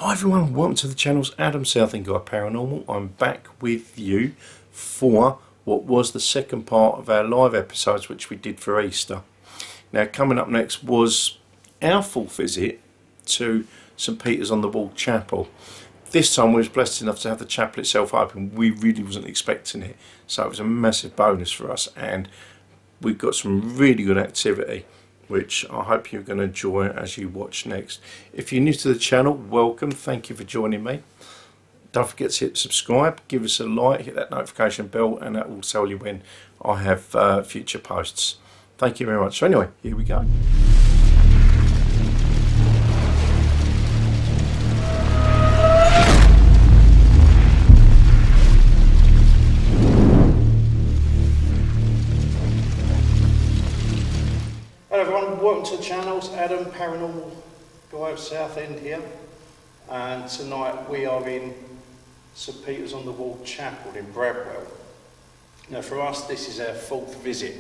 Hi everyone, welcome to the channel's Adam Southend Guy Paranormal. I'm back with you for what was the second part of our live episodes which we did for Easter. Now coming up next was our full visit to St Peter's on the Wall Chapel. This time we was blessed enough to have the chapel itself open. We really wasn't expecting it, so it was a massive bonus for us, and we've got some really good activity which I hope you're going to enjoy as you watch next. If you're new to the channel, welcome, thank you for joining me. Don't forget to hit subscribe, give us a like, hit that notification bell, and that will tell you when I have future posts. Thank you very much. So anyway, here we go. Welcome to the channel's Adam Paranormal Guy of Southend here, and tonight we are in St Peter's on the Wall Chapel in Bradwell. Now for us this is our fourth visit.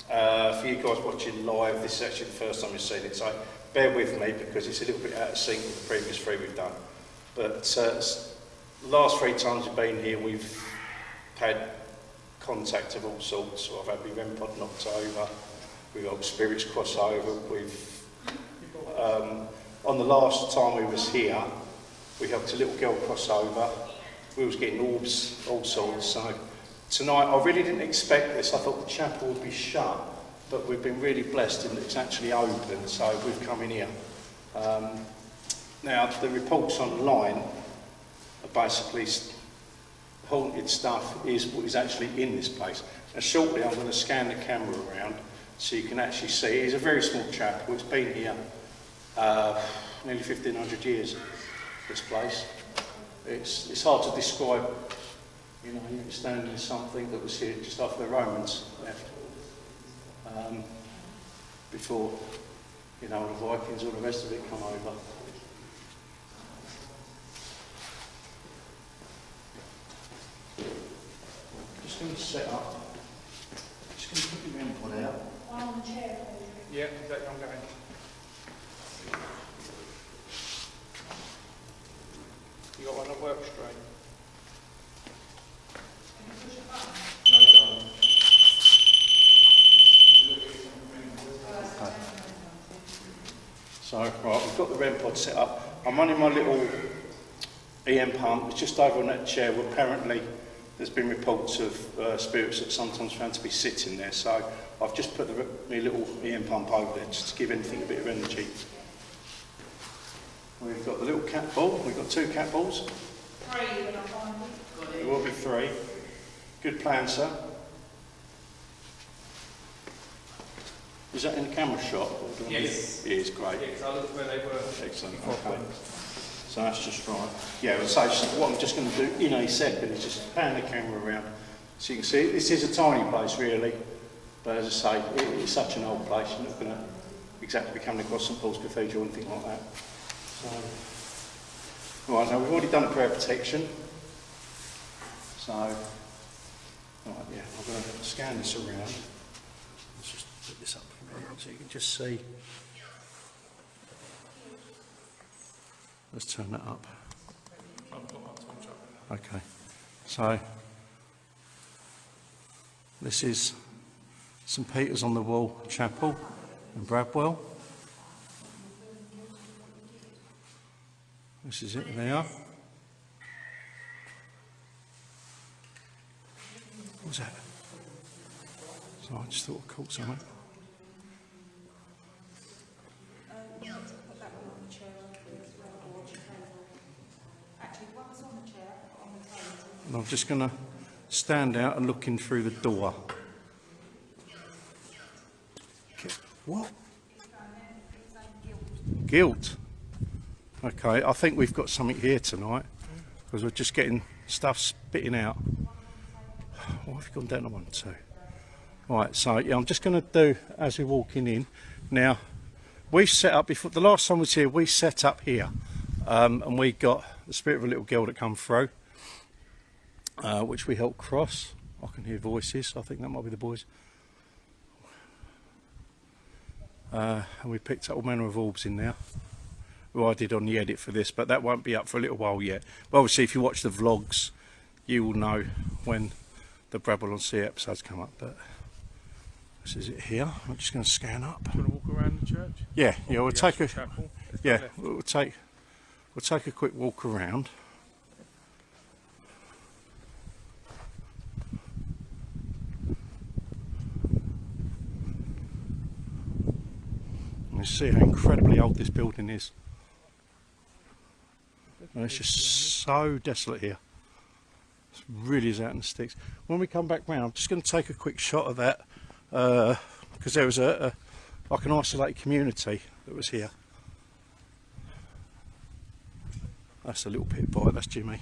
For you guys watching live, this is actually the first time you've seen it, so bear with me because it's a little bit out of sync with the previous three we've done. But the last three times we've been here we've had contact of all sorts. So I've had my REM pod knocked over. We've got spirits cross over. On the last time we was here, we helped a little girl cross over. We was getting orbs, all sorts. So tonight, I really didn't expect this. I thought the chapel would be shut, but we've been really blessed in that it's actually open. So we've come in here. Now the reports online are basically haunted stuff is what is actually in this place. Now shortly, I'm going to scan the camera around, so you can actually see. It's a very small chapel. It's been here nearly 1,500 years, this place. It's hard to describe. You know, you're standing in something that was here just after the Romans left. Before, you know, the Vikings or the rest of it come over. Just going to set up. Just going to put your input out. On the chair, please. Yeah, exactly, I'm going. You got one that works straight? Can you push a button? No, don't. Okay. So, right, we've got the REM pod set up. I'm running my little EM pump. It's just over on that chair where apparently there's been reports of spirits that sometimes found to be sitting there. So I've just put my little EM pump over there just to give anything a bit of energy. We've got the little cat ball. We've got two cat balls. Three when I find it. There will be three. Good plan, sir. Is that in the camera shot? Yes. It is, great. Yeah, because I looked where they were. Excellent. Okay. So that's just right. Yeah, so what I'm just going to do in a second is just pan the camera around so you can see. This is a tiny place really, but as I say, it's such an old place, you're not going to exactly be coming across St Paul's Cathedral or anything like that. So, right, now we've already done a prayer protection. So, right, yeah, I'm going to scan this around. Let's just put this up a minute so you can just see. Let's turn that up. Okay, so this is St Peter's on the Wall Chapel in Bradwell. This is it there. What's that? So I just thought I caught something. And I'm just going to stand out and look in through the door. What? Guilt. Okay, I think we've got something here tonight because we're just getting stuff spitting out. Why have you gone down to 1, 2? Right, so yeah, I'm just going to do as we're walking in. Now, we set up before the last time we was here. We set up here, and we got the spirit of a little girl that come through. Which we helped cross. I can hear voices, I think that might be the boys. And we picked up all manner of orbs in there. who I did on the edit for this, but that won't be up for a little while yet. But obviously if you watch the vlogs you will know when the Bradwell on Sea episodes come up. But this is it here. I'm just going to scan up. Do you want to walk around the church? Yeah, yeah, we'll The take a actual chapel? Let's go yeah, left. we'll take a quick walk around. And you see how incredibly old this building is. And it's just so desolate here. It really is out in the sticks. When we come back round, I'm just going to take a quick shot of that because there was like an isolated community that was here. That's a little pit bite, that's Jimmy.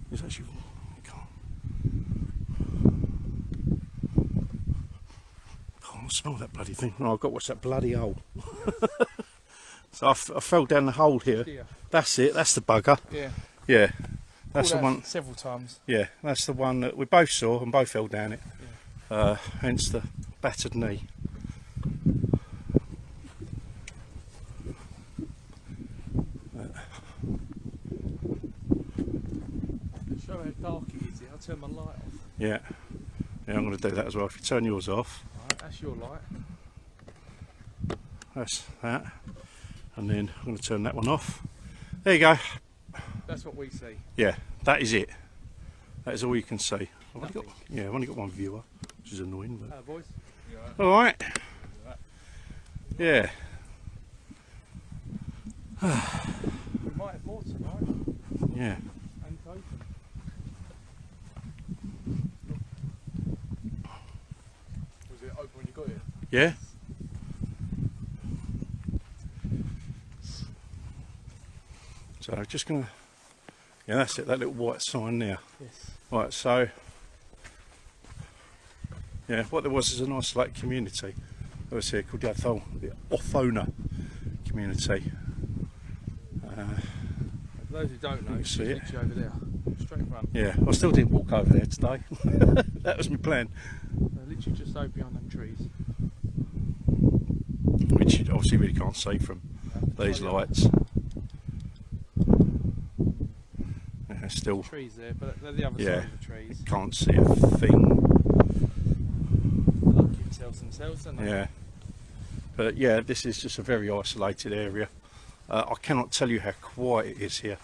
He's actually, you can't smell that bloody thing. Oh, I've got to watch that bloody hole. So I fell down the hole here. Deer. That's it, that's the bugger. Yeah. Yeah, that's the Called one. out several times. Yeah, that's the one that we both saw and both fell down it. Yeah. Hence the battered knee. To show how dark it is, I'll turn my light off. Yeah, yeah, I'm going to do that as well. If you turn yours off, Right, that's your light. that's that. And then I'm going to turn that one off. There you go. That's what we see. Yeah, that is it. That is all you can see. I've only got, Nothing. yeah, I've only got one viewer, which is annoying. But Boys. all right. Yeah. We might have more tonight. Yeah. And it's open. Was it open when you got here? Yeah. So I'm just gonna, yeah, that's it. That little white sign there. Yes. Right. So, yeah, what there was is an isolated community that was here called the Othona community. For those who don't know, You it's see it? literally over there. Straight front. Yeah, I still didn't walk over there today. That was my plan, They're literally just over behind them trees. which you obviously really can't see from these lights. Yeah, still Trees there, but they're the other Yeah. side of the trees. can't see a thing. They like themselves, don't they? Yeah, but yeah, this is just a very isolated area. I cannot tell you how quiet it is here.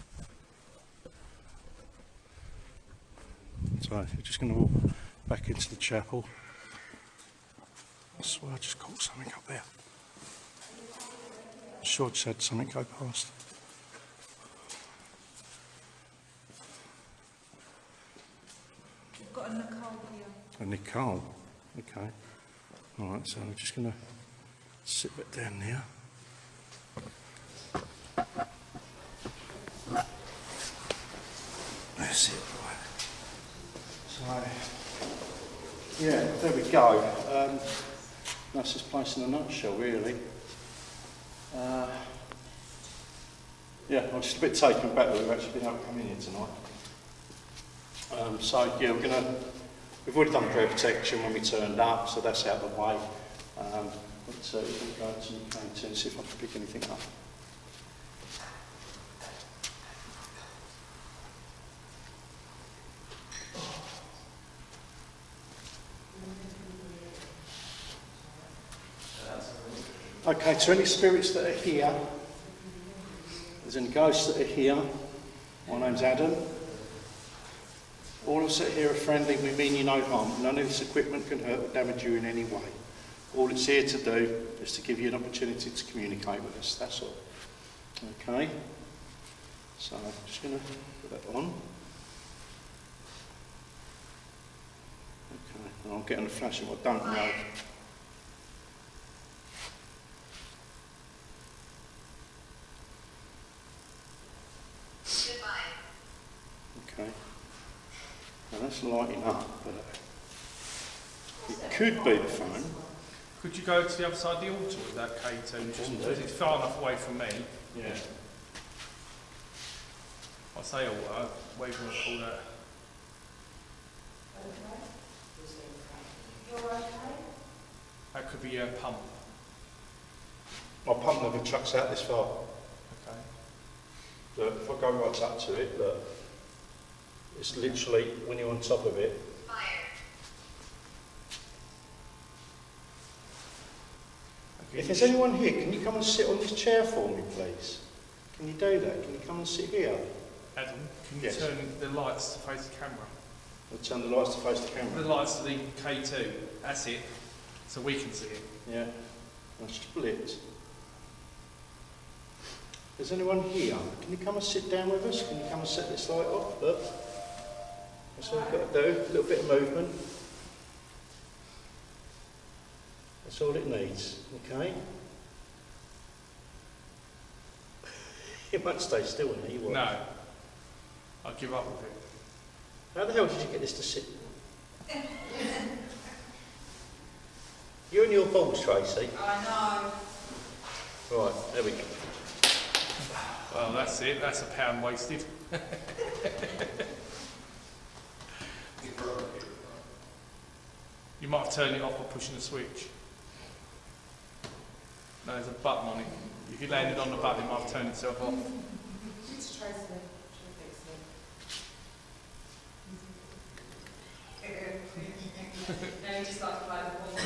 So we're just going to walk back into the chapel. I swear I just caught something up there. I'm sure I just had something go past. We've got a Nicole here. A Nicole. Okay. Alright, so we're just going to sit back down there. That's it, right. So, yeah, there we go. That's this place in a nutshell, really. Yeah, I'm just a bit taken back that we've actually been able to come in here tonight. So, yeah, we've already done prayer protection when we turned up, so that's out of the way. But we'll go to the canteen and see if I can pick anything up. Okay, to any spirits that are here, there's any ghosts that are here. My name's Adam. All of us that are here are friendly, we mean you no harm. None of this equipment can hurt or damage you in any way. All it's here to do is to give you an opportunity to communicate with us, that's all. Okay, so I'm just going to put that on. Okay, and I'm getting a flash of what I don't know. Okay, now that's lighting up, but it could be the phone. Could you go to the other side of the altar with that K2, just because it's far enough away from me? Yeah. I say altar, whatever you want to call that. You're okay? That could be your pump. My pump never trucks out this far. Okay. Look, if I go right up to it, look, it's literally when you're on top of it. Okay. If there's anyone here, can you come and sit on this chair for me, please? Can you do that? Can you come and sit here? Adam, can you Yes. turn the lights to face the camera? I'll turn the lights to face the The camera. lights to the K2. That's it. So we can see it. Yeah, that's split. Is anyone here? Can you come and sit down with us? Can you come and set this light off? Look. That's all we've got to do. A little bit of movement. That's all it needs. Okay? It won't stay still in there, you won't. No. I'll give up with it. How the hell did you get this to sit? You and your balls, Tracy. I know. Right, there we go. Well, that's it. That's a pound wasted. You might have turned it off by pushing the switch. No, there's a button on it. If you landed on the button, it might have turned itself off. It's Tracy. She'll fix it. No, you just like to play the ball.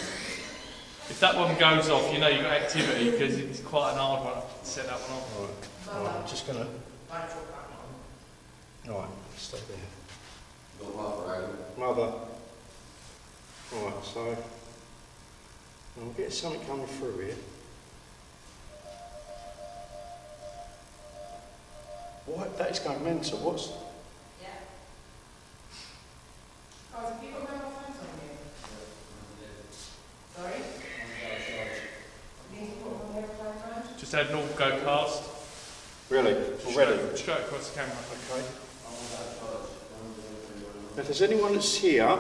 If that one goes off, you know you've got activity because it's quite an hard one to set that one off. Right, right, I'm just going to... Right, stay there. Mother. Right, so... I'll get something coming through here. What? That is going mental. What's... Yeah. Oh, have you got mobile phones on you? Sorry? You need to put them on the airplane mode? Just had an all go past. Really? Already? Straight across the camera. Okay. If there's anyone that's here,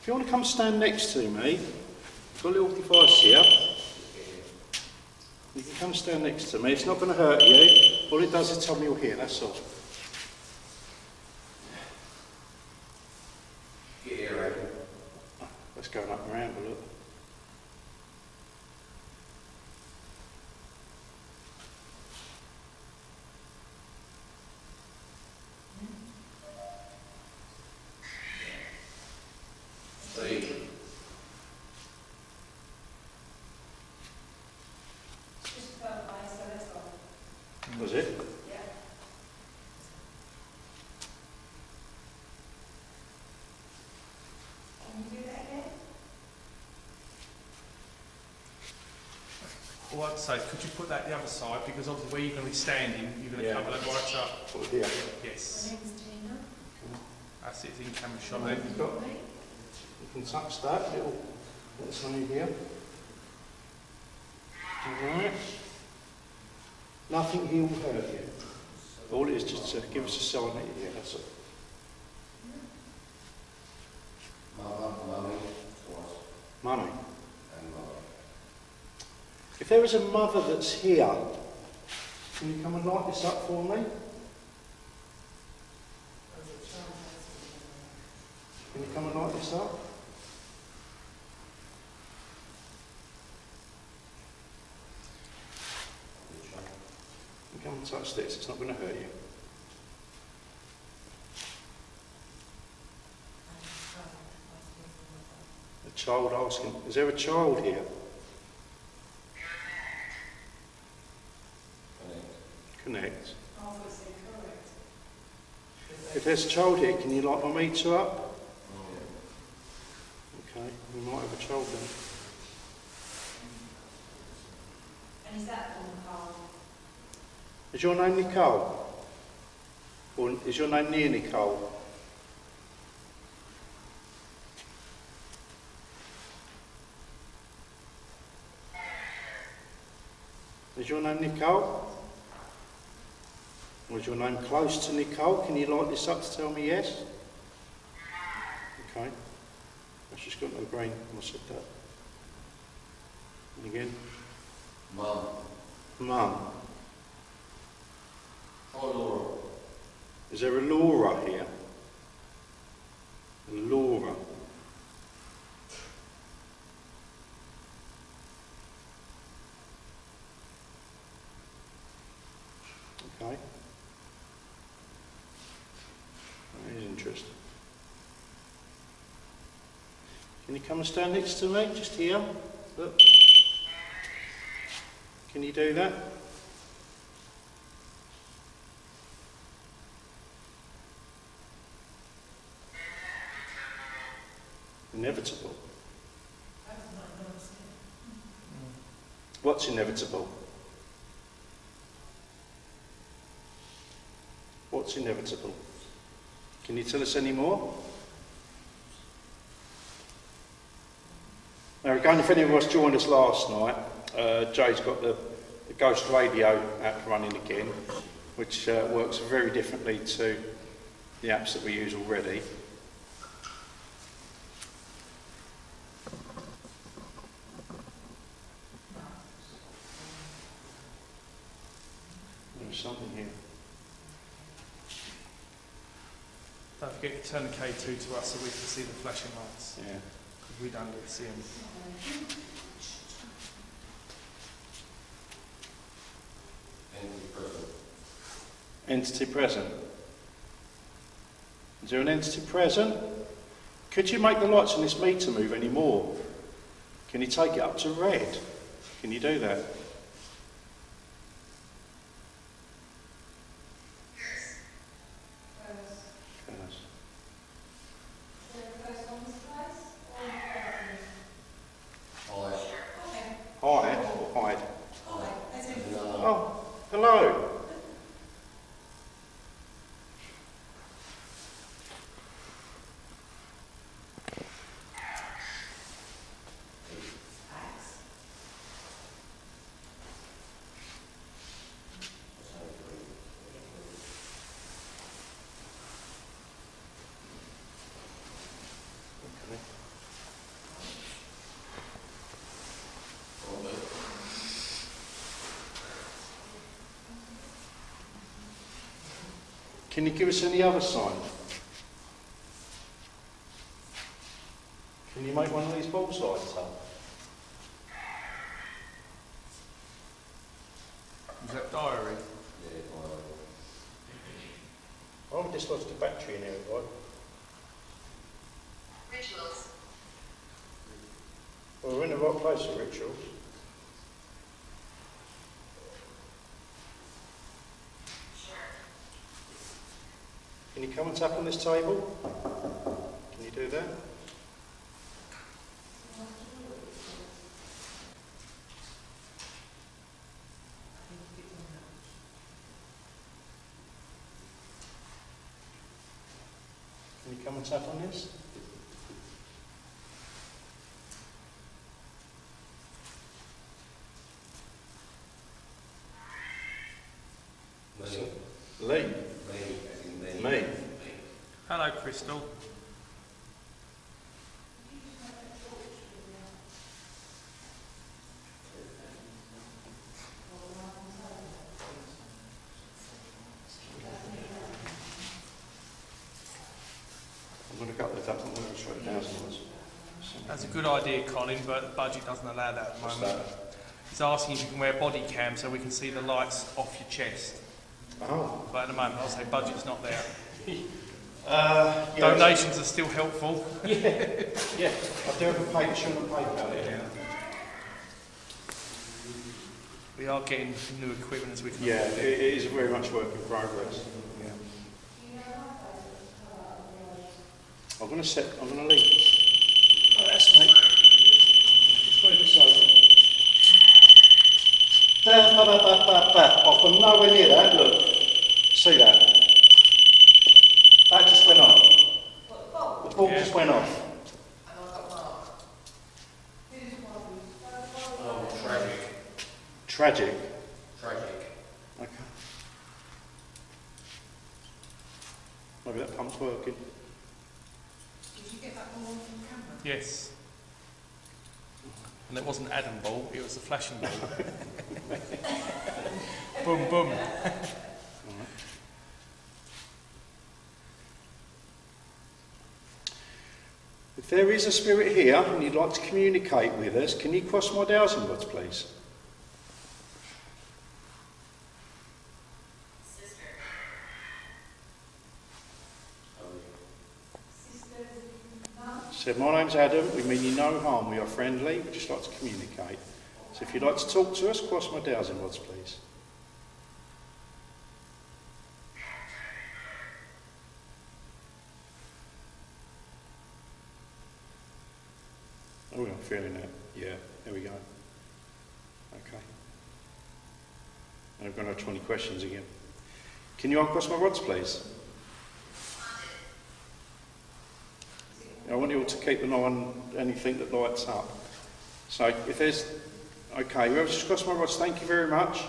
if you want to come stand next to me, I've got a little device here. You can come stand next to me. It's not going to hurt you. All it does is tell me you're here, that's all. That's going up and around, but look. Just further by, so let's go. Was it? Yeah. Can you do that again? All I'd say, could you put that the other side because obviously where you're going to be standing, you're going to Yeah. cover that right up. Put it here. Yes. My name's Tina. That's it. It's in camera shot Right, then. you've got, you can touch that little something here. Alright. Nothing here will hurt you. All it is just to give us a sign that you're here, that's all. Money. If there is a mother that's here, can you come and light this up for me? Can you come and light this up? You come and touch this, it's not going to hurt you. A child asking, is there a child here? Connect. Oh, I thought it said correct. If there's a child here, can you light my meter up? Okay, we might have a child then. And is that on the card? Is your name Nicole? Or is your name near Nicole? Is your name Nicole? Or is your name close to Nicole? Can you light this up to tell me yes? Okay. That's just got no brain when I said that. And again. Mum. Mum. Oh, Laura. Is there a Laura here? A Laura. Okay. That is interesting. Can you come and stand next to me, just here? Look. Can you do that? Inevitable. What's inevitable? What's inevitable? Can you tell us any more? Now again, if any of us joined us last night, Jay's got the Ghost Radio app running again, which works very differently to the apps that we use already. There's something here. Don't forget to turn the K2 to us so we can see the flashing lights. Yeah. We don't get to see them. Entity present. Is there an entity present? Could you make the lights on this meter move any more? Can you take it up to red? Can you do that? Hide or hide? Oh, hello. Can you give us any other sign? Can you make one of these bulbs light up? Is that diary? Oh, we dislodged the battery in here, right? Rituals. Well, we're in the right place for rituals. Can you come and tap on this table? Can you do that? Can you come and tap on this? Lee. Me. Hello, Crystal. I'm going to cut that up. I'm going to show it down somewhere. That's a good idea, Colin, but the budget doesn't allow that at the What's moment. that? He's asking if you can wear body cam so we can see the lights off your chest. Oh. But at the moment, I'll say budget's not there. Yeah, Donations are still helpful. Yeah, I do have a paper, show them a paper. Yeah. We are getting new equipment as we can Yeah, afford it is very much work in progress. Yeah. I'm going to leave. Oh, that's mate. Just move this over. There, I've got nowhere near that, look. See that? That just went off. The bulb just went off. Oh, tragic. Tragic. Tragic. Okay. Maybe that pump's working. Did you get that all from camera? Yes. And it wasn't Adam ball, it was a flashing ball. Boom, boom. If there is a spirit here and you'd like to communicate with us, can you cross my dowsing rods, please? Said, my name's Adam, we mean you no harm, we are friendly, we just like to communicate. So if you'd like to talk to us, cross my dowsing rods, please. Oh, I'm feeling it. Yeah, there we go. Okay. And I'm going to have 20 questions again. Can you uncross my rods, please? I want you all to keep an eye on anything that lights up. So if there's... Okay, whoever's just crossed my rods, thank you very much.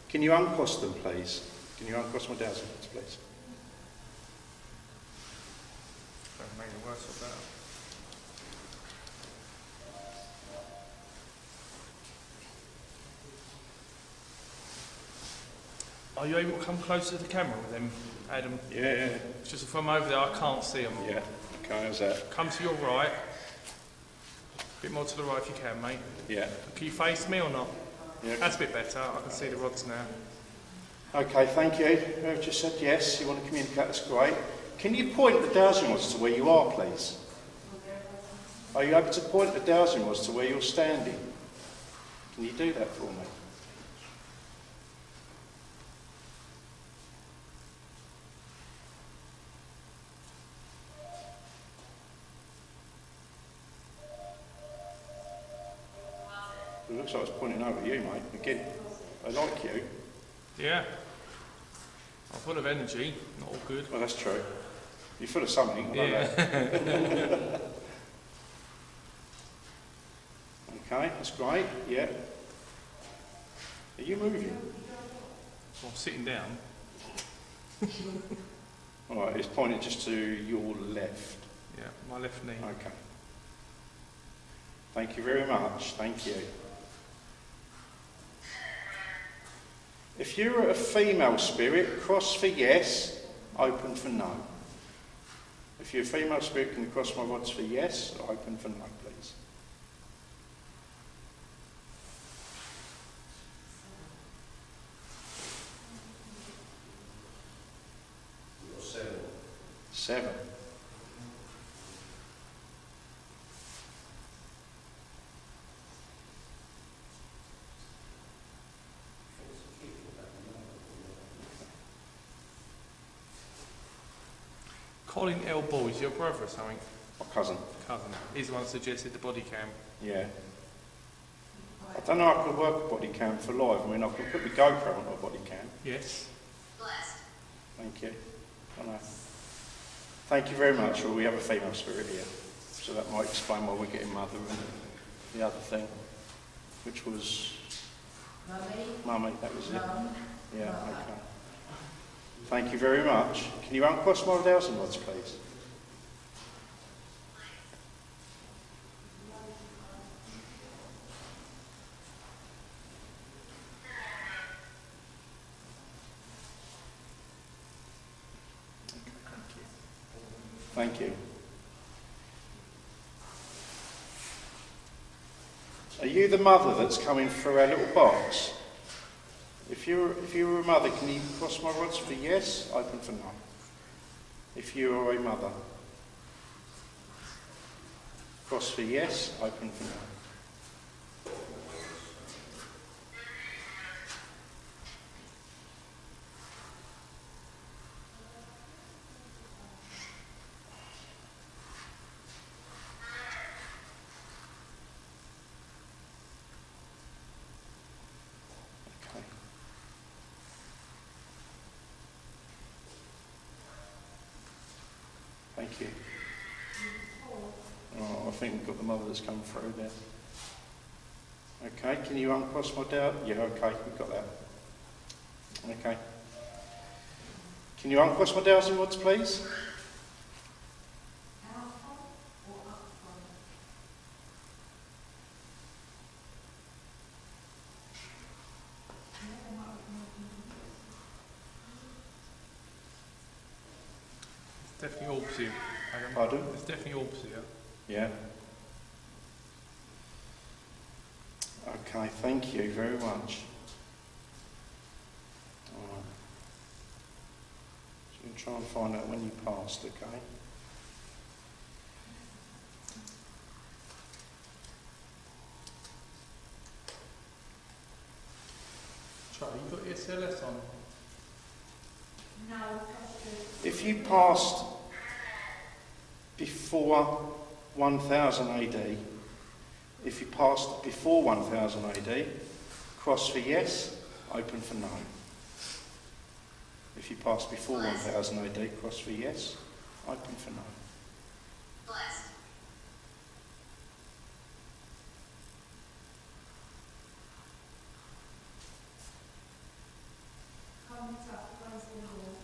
Can you uncross them, please? Can you uncross my dowsing rods, please? Don't make it worse or better. Are you able to come closer to the camera with them, Adam? Yeah. It's just from over there, I can't see them. Yeah. Okay, how's that? Come to your right. A bit more to the right if you can, mate. Yeah. Can you face me or not? Yeah. That's a bit better. I can see the rods now. Okay, thank you. Whoever just said yes, you want to communicate, that's great. Can you point the dowsing rods to where you are, please? Are you able to point the dowsing rods to where you're standing? Can you do that for me? It looks like it's pointing over at you, mate. Again, I like you. Yeah. I'm full of energy. Not all good. Well, that's true. You're full of something, I know Yeah. that. Okay, that's great. Yeah. Are you moving? Well, I'm sitting down. All right, it's pointing just to your left. Yeah, my left knee. Okay. Thank you very much. Thank you. If you're a female spirit, cross for yes, open for no. If you're a female spirit, can you cross my rods for yes, open for no, please? Seven. Colin L. Ball, is your brother or something? My cousin. Cousin. He's the one that suggested the body cam. Yeah. I don't know if I could work a body cam for live. I mean, I could put the GoPro on a body cam. Yes. Thank you. I know. Thank you very much. Well, we have a female spirit here. So that might explain why we're getting mother and the other thing, which was... Mummy, that was it. Yeah, okay. Thank you very much. Can you uncross my dowsing rods, please? Thank you. Are you the mother that's coming through our little box? If you were a mother, can you cross my rods for yes, open for no? If you are a mother, cross for yes, open for no. Thank you. Oh, I think we've got the mother that's come through there. Okay, can you uncross my doubt? Yeah, okay, we've got that. Okay. Can you uncross my dowsing rods, please? Definitely orbs here. Pardon? There's definitely orbs here. Yeah. Okay, thank you very much. Alright. So we'll try and find out when you passed, okay? Try, you got your SLS on? If you passed before 1000 AD, if you passed before 1000 AD, cross for yes, open for no. If you passed before 1000 AD, cross for yes, open for no. Blessed. Come up, praise the Lord.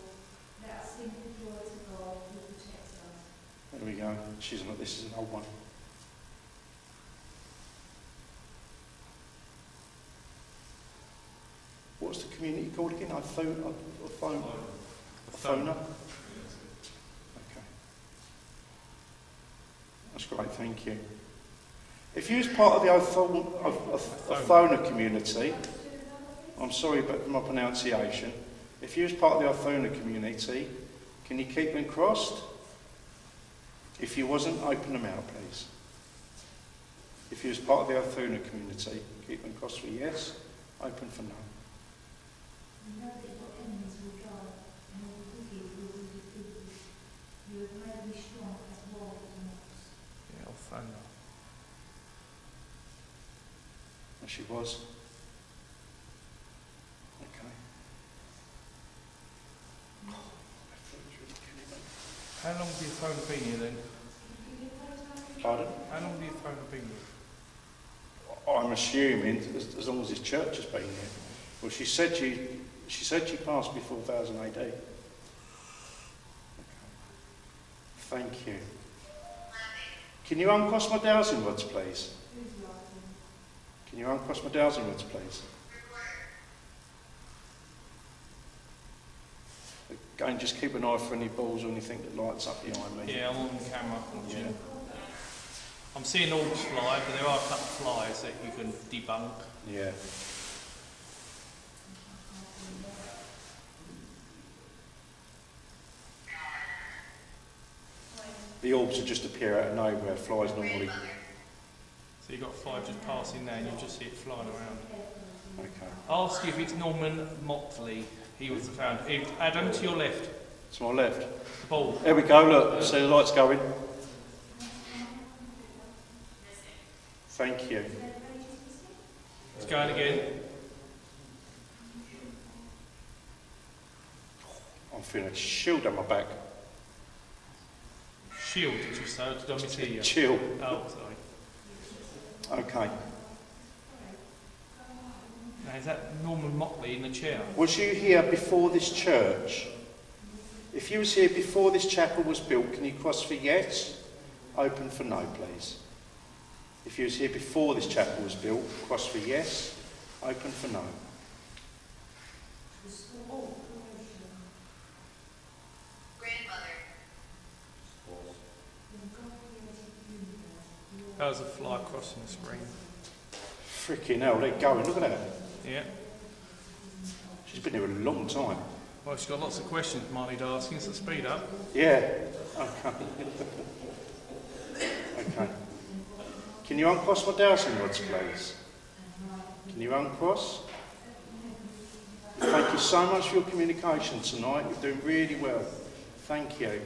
Let us sing the joy to God who protects us. There we go. She's not. This is an old one. What's the community called again? Ithona? Okay. That's great, thank you. If you was part of the Ithona community, I'm sorry about my pronunciation, if you was part of the Ithona community, can you keep them crossed? If you wasn't, open them out, please. If you was part of the Ithona community, keep them crossed for yes, open for no. You know that your enemies will die, and all the wicked will be defeated. You have made me strong as wild as an ox. Yeah, I'll phone her. As she was. Okay. How long have you phone been here then? Pardon? How long have you phone been here? I'm assuming as long as this church has been here. Well, she said she passed before 1000 AD. Okay. Thank you. Can you uncross my dowsing rods, please? Can you uncross my dowsing rods, please? Again, just keep an eye for any balls or anything that lights up behind me. Yeah, I'm on camera. Yeah. I'm seeing orbs fly, but there are a couple of flies that you can debunk. Yeah. The orbs will just appear out of nowhere. Flies normally. So you've got a fly just passing there and you just see it flying around. Okay. I'll ask you if it's Norman Motley. He was the founder. Adam, to your left. To my left. The ball. There we go. Look. See the lights going. Thank you. It's going again. I'm feeling a shield on my back. Shield, did you say? Did I mishear you? Chill. Oh, sorry. Okay. Now, is that Norman Motley in the chair? Was you here before this church? If you was here before this chapel was built, can you cross for yes? Open for no, please. If you was here before this chapel was built, cross for yes. Open for no. That was a fly crossing the screen. Freaking hell, they're going. Look at that. Yeah. She's been here a long time. Well, she's got lots of questions, might need asking, so speed up. Yeah. Okay. Okay. Can you uncross my dowsing rods, please? Can you uncross? Thank you so much for your communication tonight. You're doing really well. Thank you.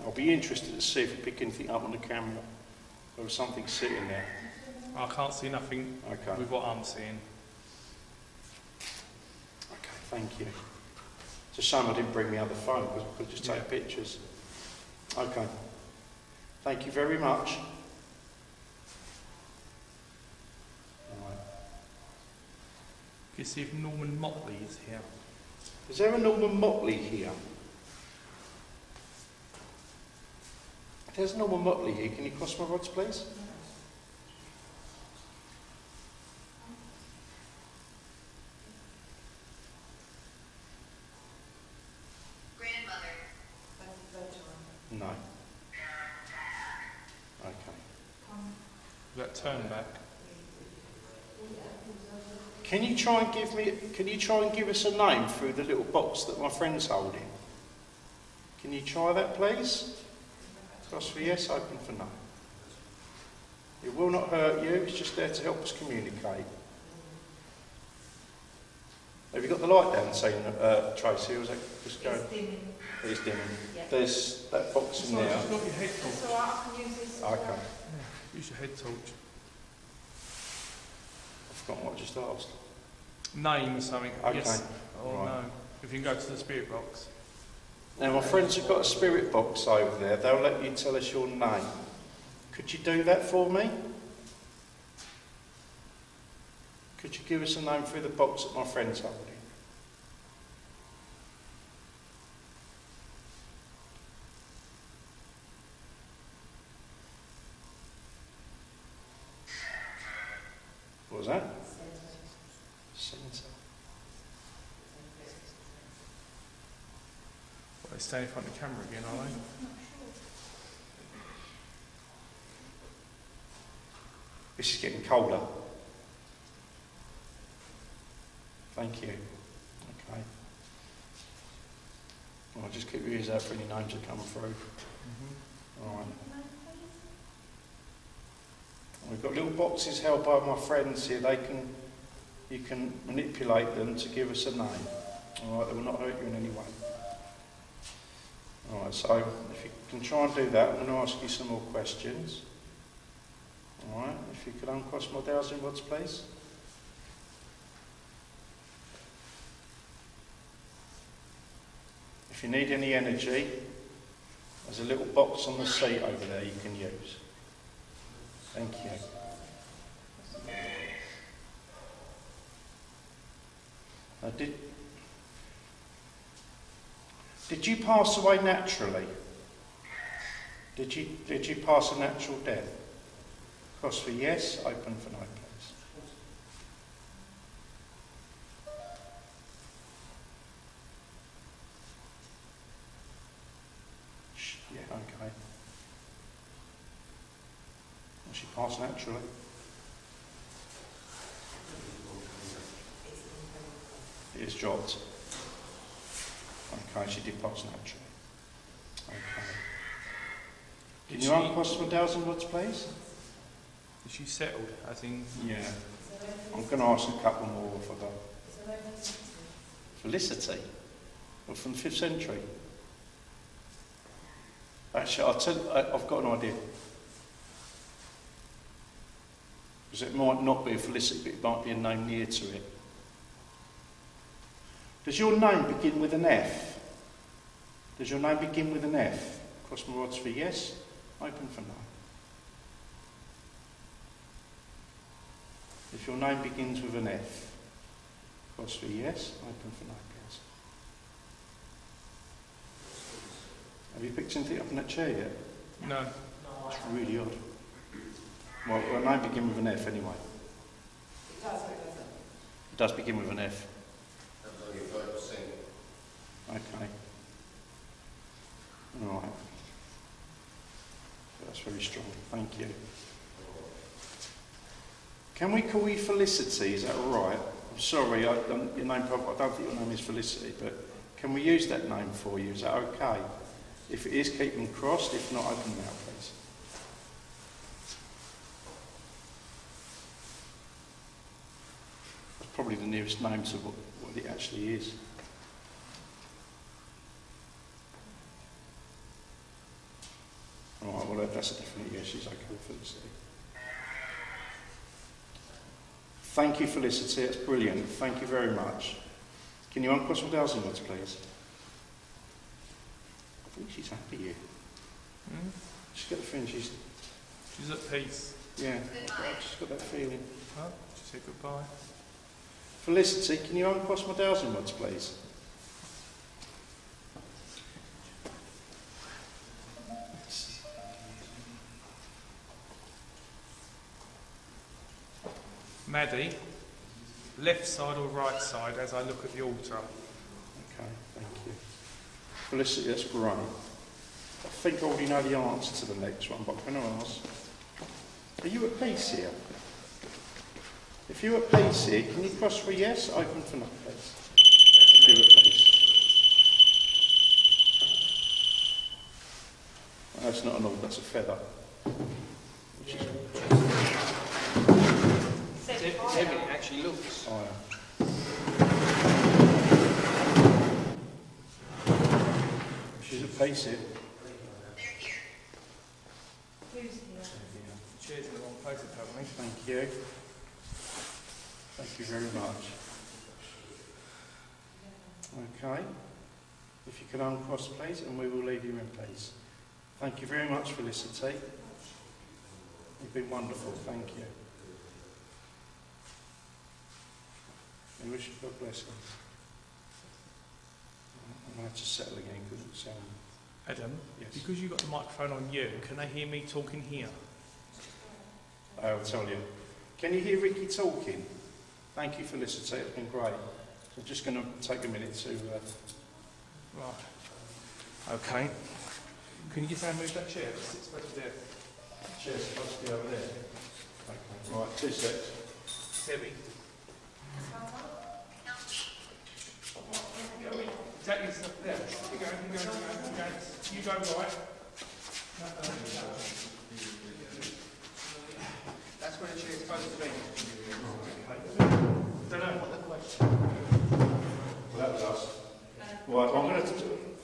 I'll be interested to see if you pick anything up on the camera. There was something sitting there. I can't see nothing Okay. with what I'm seeing. Okay, thank you. It's a shame I didn't bring the other phone because I could just take pictures. Okay. Thank you very much. Right. You see if Norman Motley is here. Is there a Norman Motley here? If there's a Norman Motley here, can you cross my rods, please? No. Okay. That turn back. Can you try and give us a name through the little box that my friend's holding? Can you try that, please? Cross for yes, open for no. It will not hurt you, it's just there to help us communicate. Have you got the light down, saying, Tracy, or is that just going? It's dimming. It's dimming. Yeah. There's that box in Sorry, there. you've got your head That's torch. alright, I can use this as well. Okay. Use your head torch. I've forgotten what I just asked. Name something. Okay. Yes or Right. no. If you can go to the spirit box. Now, my friends have got a spirit box over there. They'll let you tell us your name. Could you do that for me? Could you give us a name through the box that my friend's holding? What was that? Centre. Well, they stand in front of the camera again, are they? This is getting colder. Thank you. Okay. Well, just keep your ears out for any names that come through. All right. We've got little boxes held by my friends here. You can manipulate them to give us a name. All right, they will not hurt you in any way. All right, so if you can try and do that, I'm going to ask you some more questions. All right, if you could uncross my dowsing rods, please. If you need any energy, there's a little box on the seat over there you can use. Thank you. Did you pass away naturally? Did you pass a natural death? Cross for yes, open for no, please. Yeah, okay. Well, she passed naturally. It is dropped. Okay, she did pass naturally. Okay. Can you uncross my dowsing rods, please? Is she settled? As in. Yeah. I'm going to ask a couple more for the Felicity. Well, from the 5th century. Actually, I've got an idea. Because it might not be a Felicity, but it might be a name near to it. Does your name begin with an F? Does your name begin with an F? Cross my rods for yes, open for no. If your name begins with an F, cross for yes, open for no, please. Have you picked anything up in that chair yet? No. It's really odd. Well, her name begins with an F anyway. It does, or it doesn't? It does begin with an F. That's only 5%. Okay. All right. That's very strong. Thank you. Can we call you Felicity? Is that all right? I'm sorry, your name, I don't think your name is Felicity, but can we use that name for you? Is that okay? If it is, keep them crossed. If not, open them out, please. That's probably the nearest name to what it actually is. All right, well, that's a definite yes. She's okay with Felicity. Thank you, Felicity. That's brilliant. Thank you very much. Can you uncross my dowsing rods, please? I think she's happy here. Hmm? She's got the feeling she's... She's at peace. Yeah, I've just got that feeling. Huh? She said goodbye. Felicity, can you uncross my dowsing rods, please? Maddie, left side or right side as I look at the altar? Okay, thank you. Felicity, that's great. I think I already know the answer to the next one, but I'm going to ask. Are you at peace here? If you're at peace here, can you cross for yes, open for no, please? If you're at peace. That's not a knob, that's a feather. Which is It's heavy, it actually looks. higher. She's adhesive. Who's here? Chairs in the wrong place apparently. Thank you. Thank you very much. Okay. If you could uncross, please, and we will leave you in peace. Thank you very much, Felicity. You've been wonderful. Thank you. I wish you God bless you. I'm going to have to settle again because it sounds... Adam, Yes. because you've got the microphone on you, can they hear me talking here? I'll tell you. Can you hear Ricky talking? Thank you, Felicity. It's been great. I'm just going to take a minute to... Right. Okay. Can you just move that chair? It's supposed to be there. Chair's supposed to be over there. Okay. Right, 2 secs. It's heavy. Exactly, it's up there. You go. You go right. That's where the chair's supposed to be. Don't know what the question. Well, that was us. Right,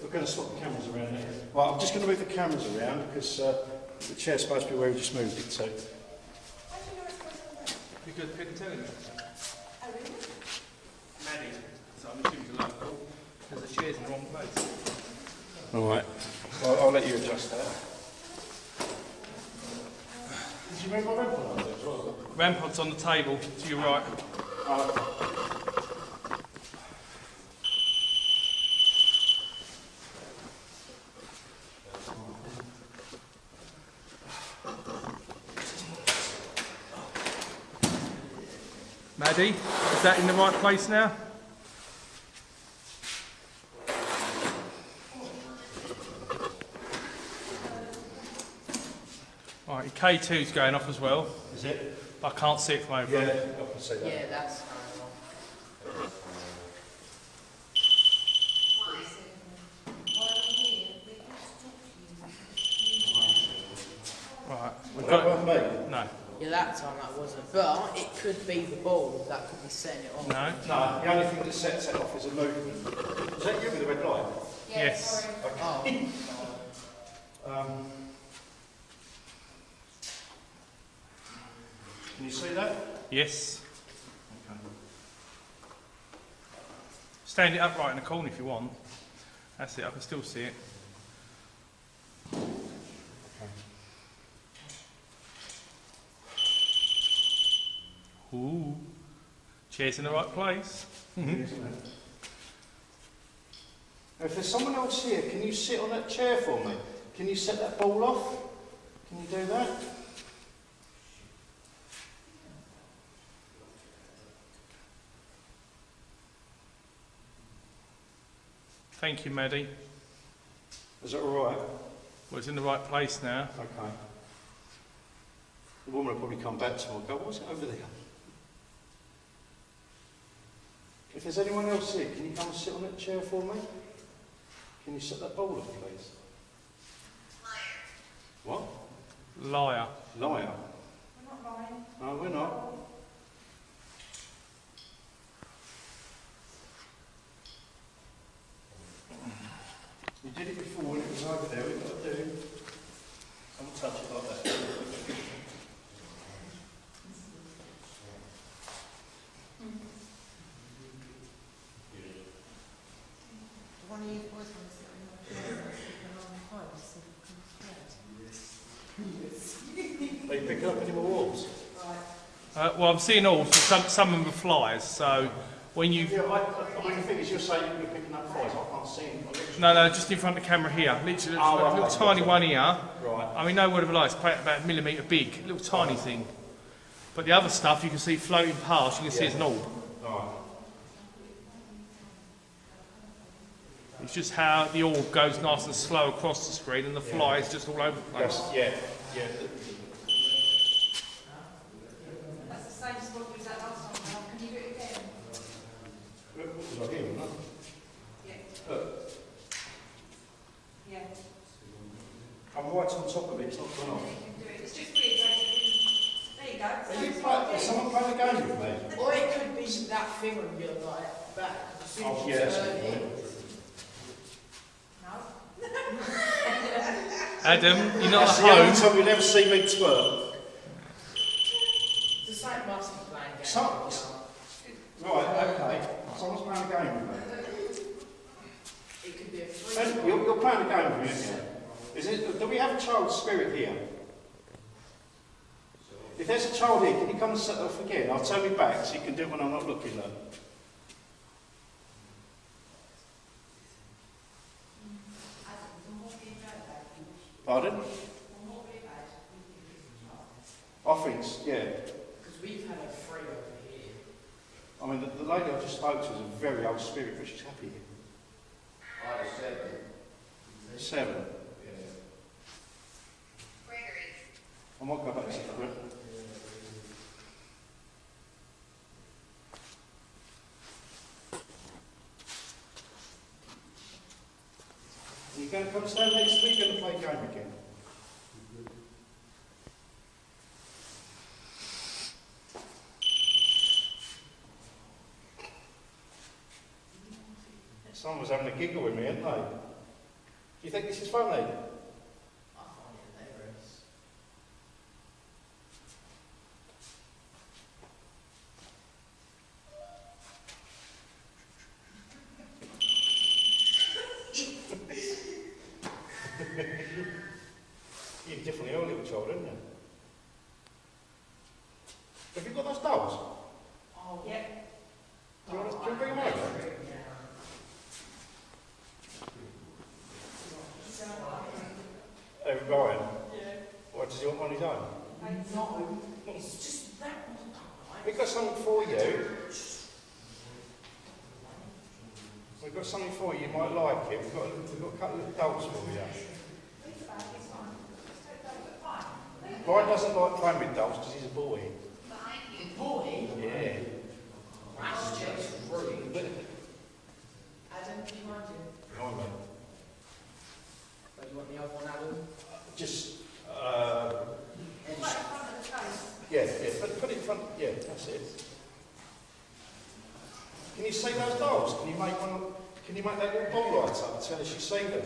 we're going to swap the cameras around here. Right, I'm just going to move the cameras around because the chair's supposed to be where we just moved it to. Because people telling me. Oh, really? Maddie. So I'm assuming it's local. Because the chair's in the wrong place. All right. I'll let you adjust that. Did you move my ramp on as well? Rampod's on the table to your right. Maddie, is that in the right place now? Right, your K2's going off as well. Is it? I can't see it from over Yeah, here. I can see that. Yeah, that's Right, we've That got wasn't me? no, yeah, that time that wasn't. But it could be the ball that could be setting it off. no, No, the only thing that sets it off is a movement. Is that you with the red light? yes. Sorry. Oh, Can you see that? Yes. Stand it upright in the corner if you want. That's it, I can still see it. Ooh. Chair's in the right place. Isn't it? If there's someone else here, can you sit on that chair for me? Can you set that ball off? Can you do that? Thank you, Maddie. Is that all right? Well, it's in the right place now. Okay. The woman will probably come back to me and go, what's it over there? If there's anyone else here, can you come and sit on that chair for me? Can you set that ball off, please? What? Liar. Liar. We're not lying. No, we're not. You did it before when it was over there. We've got to do. Don't touch it like that. One of you boys want to sit on the chair and sit on the pile, so we can Are you picking up any more walls? Well, I'm seeing all, so some of them are flies, so when you... Yeah, I mean, the thing is, you're saying you're picking up flies. I can't see them. No, just in front of the camera here. Literally, Oh, a little okay, tiny gotcha. one here. Right. I mean, no word of a lie, it's about a millimetre big, a little tiny thing. But the other stuff you can see floating past, you can see it's an orb. All right. It's just how the orb goes nice and slow across the screen and the fly is just all over the place. Yeah. Yeah. That's the same spot we was at last time. Now, can you do it again? What was I hearing? Yeah. Look, Yeah. I'm right right on top of it, it's not gone off. It's just weird. There you go. Is someone playing a game with me? Or it could be that thing when you're like back. As soon as Oh, you yeah, that's turn good it, point. Adam, you're not That's at the only home. time you'll ever see me twerk. the same must be playing games. Right, okay. Someone's playing a game with me. It could be a free. And you're playing a game with me, aren't you? Do we have a child spirit here? If there's a child here, can you come and set off again? I'll turn me back so you can do it when I'm not looking at. Pardon? I think, yeah. Because we've had a free over here. I mean, the lady I just spoke to is a very old spirit, but she's happy here. I had 7. 7. I might go back to the group. Are you going to come stand next week and play a game again? Someone was having a giggle with me, hadn't they? Do you think this is funny? I find it hilarious. You definitely are a little child, aren't you? Have you got those dolls? Oh, Yeah. Do you want to bring them over? Oh, Ryan? Yeah. What, does he want one on his own? No, it's just that one. We've got something for you. We've got something for you, you might like it. We've got a couple of dolls for you. Ryan doesn't like playing with dolls because he's a boy. Boy, Yeah. that's just rude. Adam, do you mind you? Hi, mate. Do you want the other one, Adam? Just, And yeah, put it in front, yeah, that's it. Can you see those dolls? Can you make that little ball light up and tell us you see them?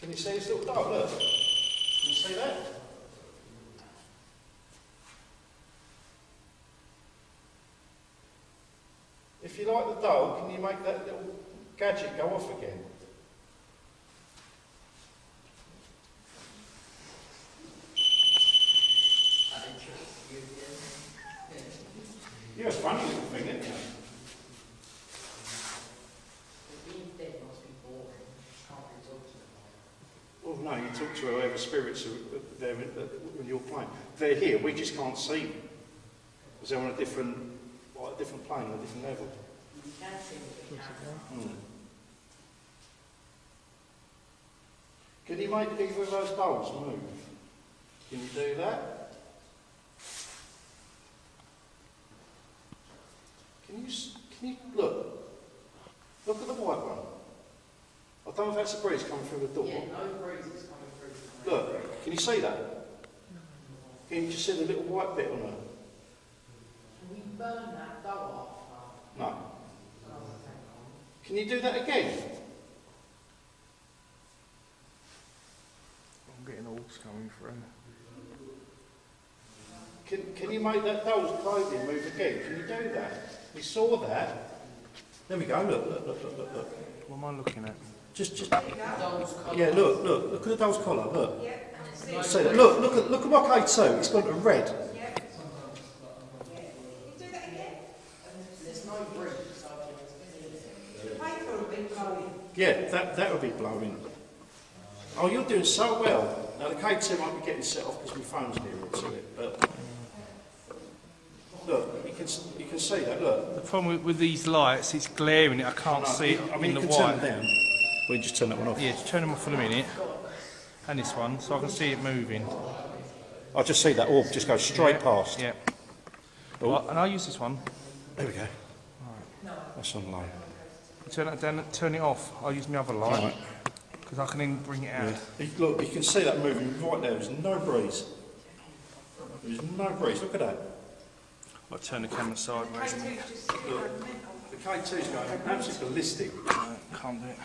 Can you see this little doll? Look. Can you see that? If you like the doll, can you make that little gadget go off again? You're a funny little thing, aren't you? being dead must be boring. Can't be talked to. Well, no, you talk to whoever spirits are there when you're playing. They're here, we just can't see them. Because they're on a different plane, on a different level. You can see what you can. Can you make either of those dolls move? Can you do that? Can you look at the white one? I don't know if that's a breeze coming through the door. Yeah, no breezes coming through. Look, can you see that? Can you just see the little white bit on her? Can we burn that dough off? No. Can you do that again? I'm getting alls coming through. Can you make that doll's clothing move again? Can you do that? We saw that. There we go. Look. What am I looking at? Just. Doll's collar. Yeah. Look at the doll's collar. Look. Yeah. See that? Look at my K2. It's gone to red. Yeah. You do that again. There's no breeze, so I can see it. Paper will be blowing. Yeah, that would be blowing. Oh, you're doing so well. Now the K2 might be getting set off because my phone's nearer to it, but look, you can see that. Look. The problem with these lights, it's glaring. I can't see it in the you can turn white. them down. We just turn that one off. Yeah, just turn them off for a minute. And this one, so I can see it moving. I'll just see that orb just go straight past. Yeah. Oh. And I'll use this one. There we go. That's on low. Turn that down, turn it off. I'll use my other light. Right. Because I can then bring it out. Yeah. Look, you can see that moving right there. There's no breeze. There's no breeze. Look at that. I'll turn the camera sideways. Look, the K2's going absolutely ballistic. Can't do it.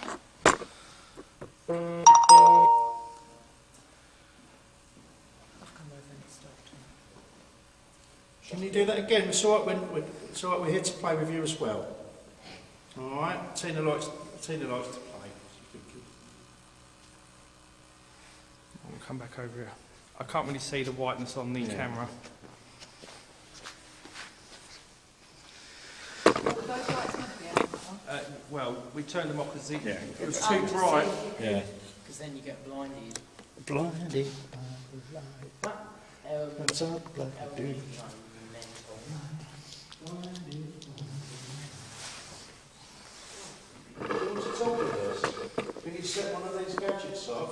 Can you do that again? It's all right it's all right. We're here to play with you as well. All right. Tina likes to play. We'll come back over here. I can't really see the whiteness on the camera. Well, we turned them off because it was too bright. Yeah. Because then you get blinded. Blinded by the light. That's all bloody do. What's it all with us? Can you set one of these gadgets off?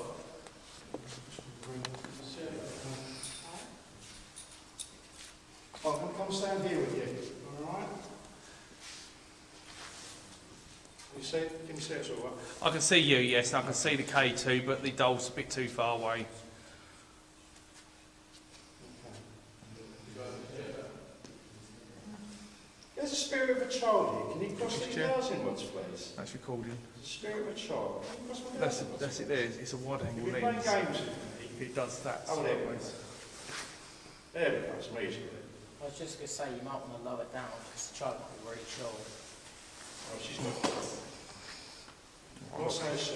I'm going to come stand here with you, alright? Can you see us all right? I can see you, yes, and I can see the K2, but the doll's a bit too far away. There's a spirit of a child here. Can you cross the 1,000 watts, please? That's recording. The spirit of a child. Can you cross my That's 1,000 watts? it there, it's a wide Have angle you been playing lens. games with me? It does that Oh, there we go. sideways. There we go, it's amazing. I was just going to say, you might want to lower it down because the child might be really short. Oh, she's got What's that she?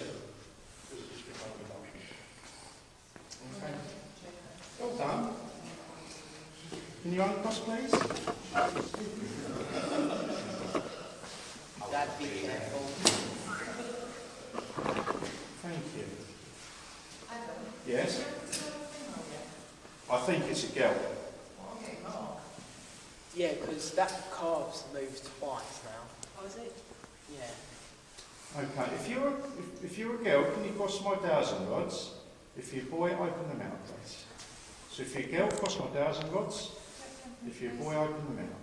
Okay. Well done. Can you uncross, please? Dad, be careful. Thank you. Yes? I think it's a girl. Yeah, because that carve's moved twice now. Oh, is it? Yeah. Okay, if you're a girl, can you cross my 1,000 rods? If you're a boy, open them out, please. So if you're a girl, cross my 1,000 rods. If you're a boy, open them out.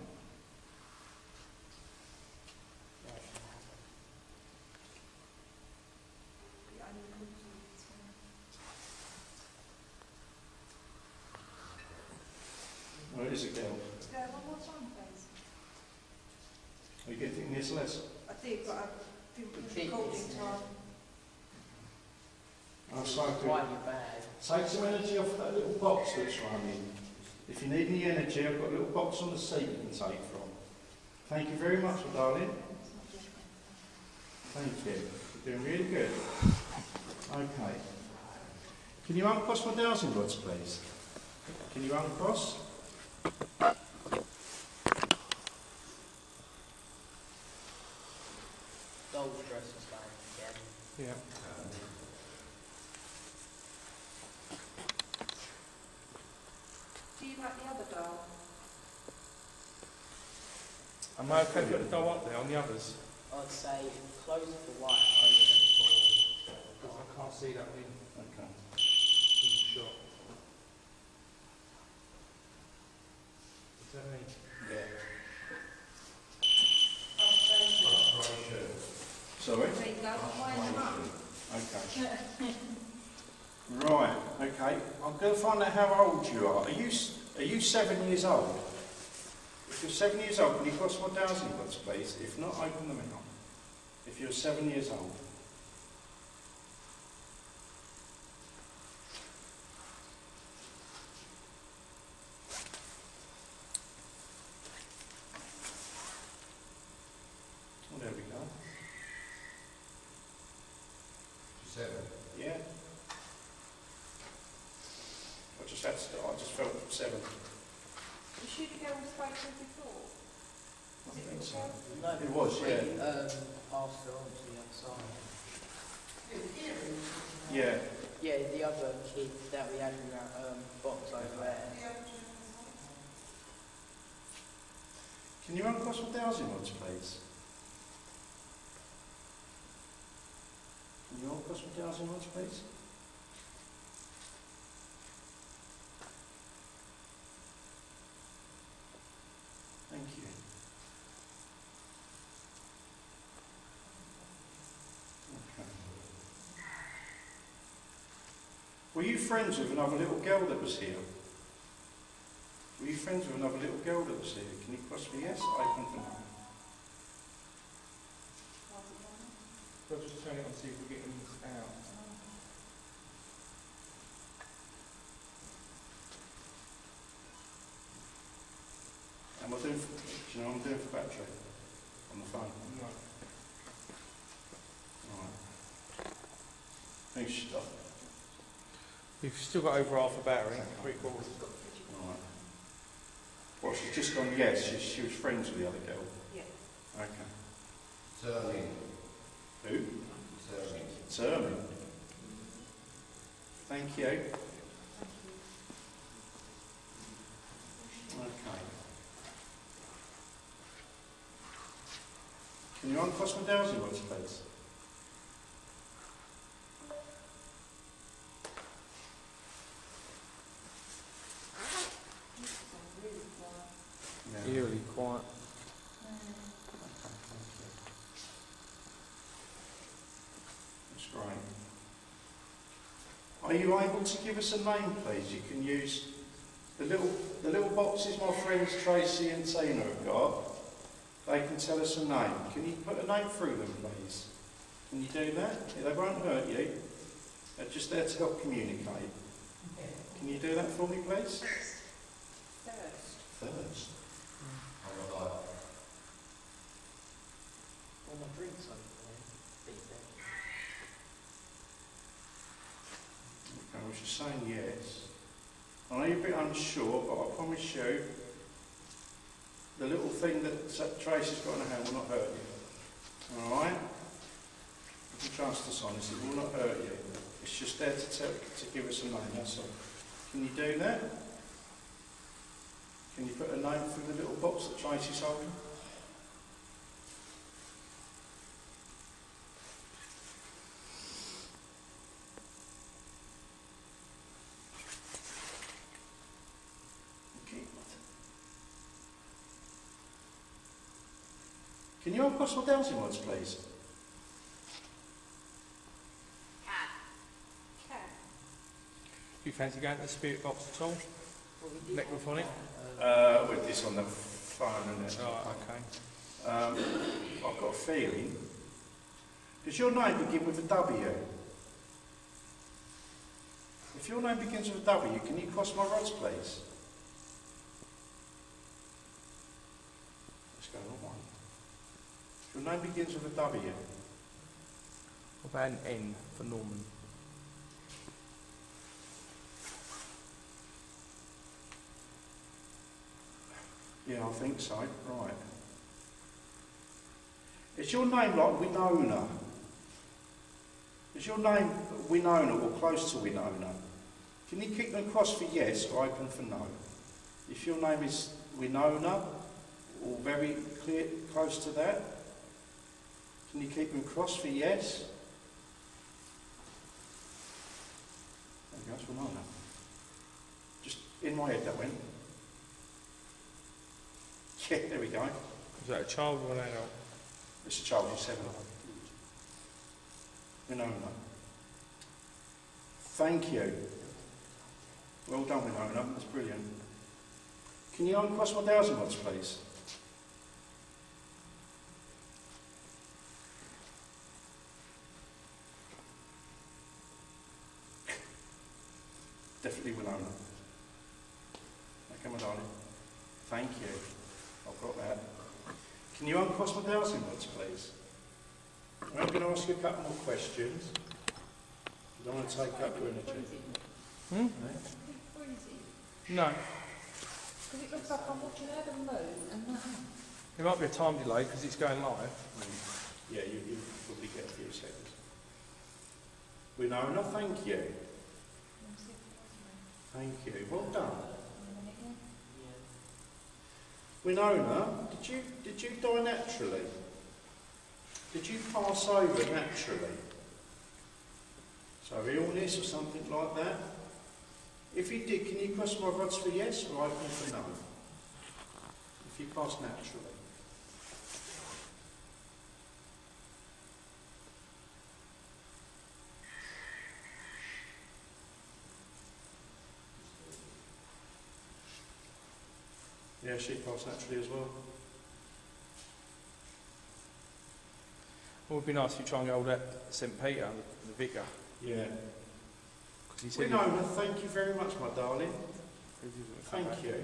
Well, it is a girl. Are you getting this less? I did, but I've been recording time. I'm sorry. Quite your bag. Take some energy off that little box that's running. If you need any energy, I've got a little box on the seat you can take from. Thank you very much, darling. Thank you. You're doing really good. Okay. Can you uncross my 1,000 rods, please? Can you uncross? Doll's dress is going again. Yeah. Do you like the other doll? Am I okay to put the doll up there on the others? I'd say close for white, open Because I can't see that in Okay. the shot. Is that me? Yeah. Upstairs. Sorry? There you go, I'm winding up. Okay. Right, okay. I'm going to find out how old you are. Are you 7 years old? If you're 7 years old, can you cross 1,000 rods, please? If not, open them out. If you're 7 years old. Oh, there we go. 7. Yeah. I just felt 7. Was she the girl we spoke to before? I think so. No, It was, yeah. Passed her on to the other side. Yeah. Yeah, the other kid that we had in that box over there. Can you uncross 1,000 rods, please? Can you uncross 1,000 rods, please? Thank you. Were you friends with another little girl that was here? Were you friends with another little girl that was here? Can you cross for yes? Open for no. We'll just turn it on, see if we get them out. Am I doing, do you know what I'm doing for battery? On the phone? No. Right. Thanks, stop. We've still got over half a battery, 3/4. Right. Well, she's just gone yes, she was friends with the other girl. Yeah. Okay. Turning. Who? Turning. Turning. Thank you. Okay. Can you uncross my dowsing rods, please? Yeah. Eerily quiet. That's great. Are you able to give us a name, please? You can use the little boxes my friends Tracy and Tina have got. They can tell us a name. Can you put a name through them, please? Can you do that? Yeah, they won't hurt you. They're just there to help communicate. Can you do that for me, please? Thirst. How about All my drinks over there. Okay, I was just saying yes. I know you're a bit unsure, but I promise you, the little thing that Tracy's got in her hand will not hurt you. Alright? You can trust us on this, it will not hurt you. It's just there to give us a name, that's all. Can you do that? Can you put a name through the little box that Tracy's holding? Okay. Can you uncross my dowsing rods, please? Do you fancy going to the spirit box at all? Necrophonic? With this on the phone, isn't it? Oh, okay. I've got a feeling. Does your name begin with a W? If your name begins with a W, can you cross my rods, please? Let's go on one. If your name begins with a W, What about an N for Norman? yeah, I think so. Right. Is your name like Winona? Is your name Winona or close to Winona? Can you keep them crossed for yes or open for no? If your name is Winona or very clear, close to that, can you keep them crossed for yes? There goes Winona. Just in my head that went. Yeah, there we go. Is that a child or an adult? It's a child, she's 7. Winona. Thank you. Well done, Winona. That's brilliant. Can you uncross my dowsing rods, please? Definitely Winona. Okay, my darling. Thank you. I've got that. Can you uncross my dowsing rods, please? I'm going to ask you a couple more questions. I don't want to take up your energy. Hmm? No. Because it looks like I'm watching Adam move and that. There might be a time delay because it's going live. Yeah, you probably get a few seconds. Winona, thank you. Thank you. Well done. Winona, did you die naturally? Did you pass over naturally? So illness or something like that? If you did, can you cross my rods for yes or open for no? If you pass naturally. Yeah, sheep pass naturally as well. Well, it would be nice if you try and get hold of that St Peter, the vicar. Yeah. Because he said Winona, thank you very much, my darling. Thank you.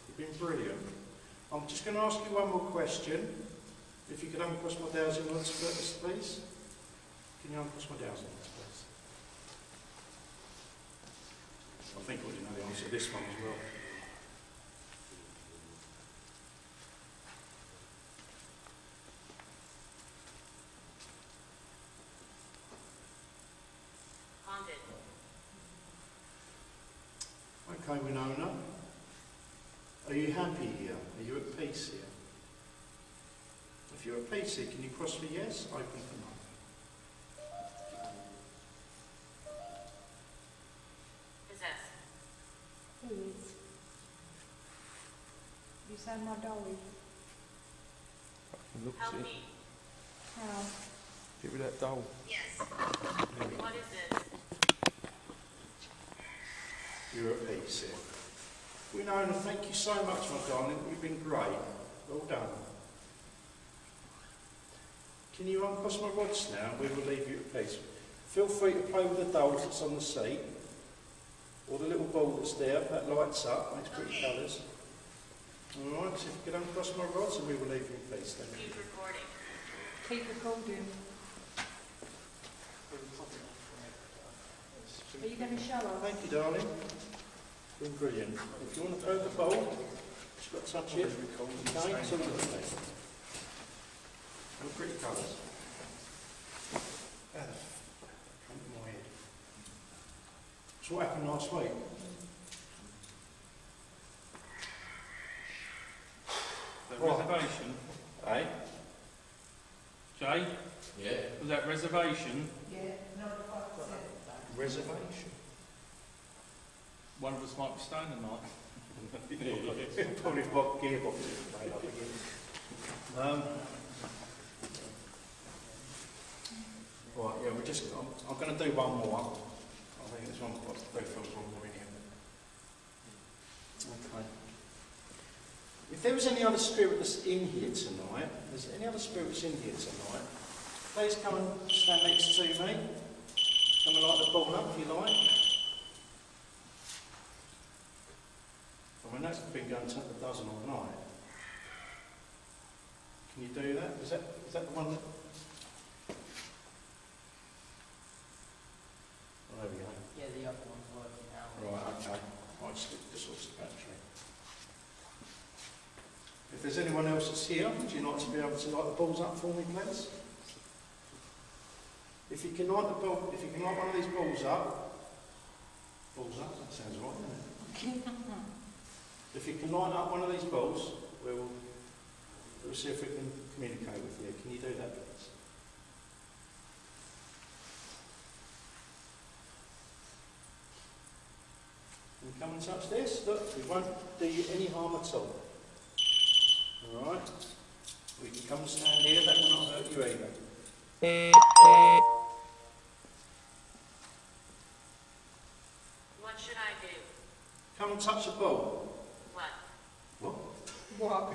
You've been brilliant. I'm just going to ask you one more question. If you could uncross my dowsing rods first, please. Can you uncross my dowsing rods, please? I think I already know the answer to this one as well. Okay, Winona. Are you happy here? Are you at peace here? If you're at peace here, can you cross for yes? Open for no. Possess. Who is? You say my dolly. looks Help it. me. How? Get rid of that doll. Yes. What is this? You're at peace here. Winona, thank you so much, my darling. You've been great. Well done. Can you uncross my rods now? We will leave you at peace. Feel free to play with the dolls that's on the seat, or the little ball that's there, that lights up, makes pretty colours. Alright, so if you could uncross my rods and we will leave you in peace then. Keep recording. Keep recording. Are you going to show us? Thank you, darling. Been brilliant. If you want to throw the bowl, just got to touch it. Okay, it's all okay. And pretty colours. Come to my head. So what happened last week? The Right. reservation. Eh? Jay, Yeah. was that reservation? Reservation. One of us might be staying tonight. Probably what gearbox is played up again. Right, yeah, I'm going to do one more. I think there's one more. Both films one more in here. Okay. If there was any other spirit that's in here tonight, there's any other spirits in here tonight, please come and stand next to me. Come and light the ball up if you like. I mean, that's been going to a dozen all night. Can you do that? Is that the one that... Oh, there we go. Yeah, the other one's working now. Right, okay. I'll just get the source of battery. If there's anyone else that's here, would you like to be able to light the balls up for me, please? If you can light the ball, if you can light one of these balls up, that sounds right, doesn't it? If you can light up one of these balls, we'll see if we can communicate with you. Can you do that, please? Can you come and touch this? Look, we won't do you any harm at all. Alright? We can come and stand here, that will not hurt you either. What should I do? Come and touch the ball. What? What? What?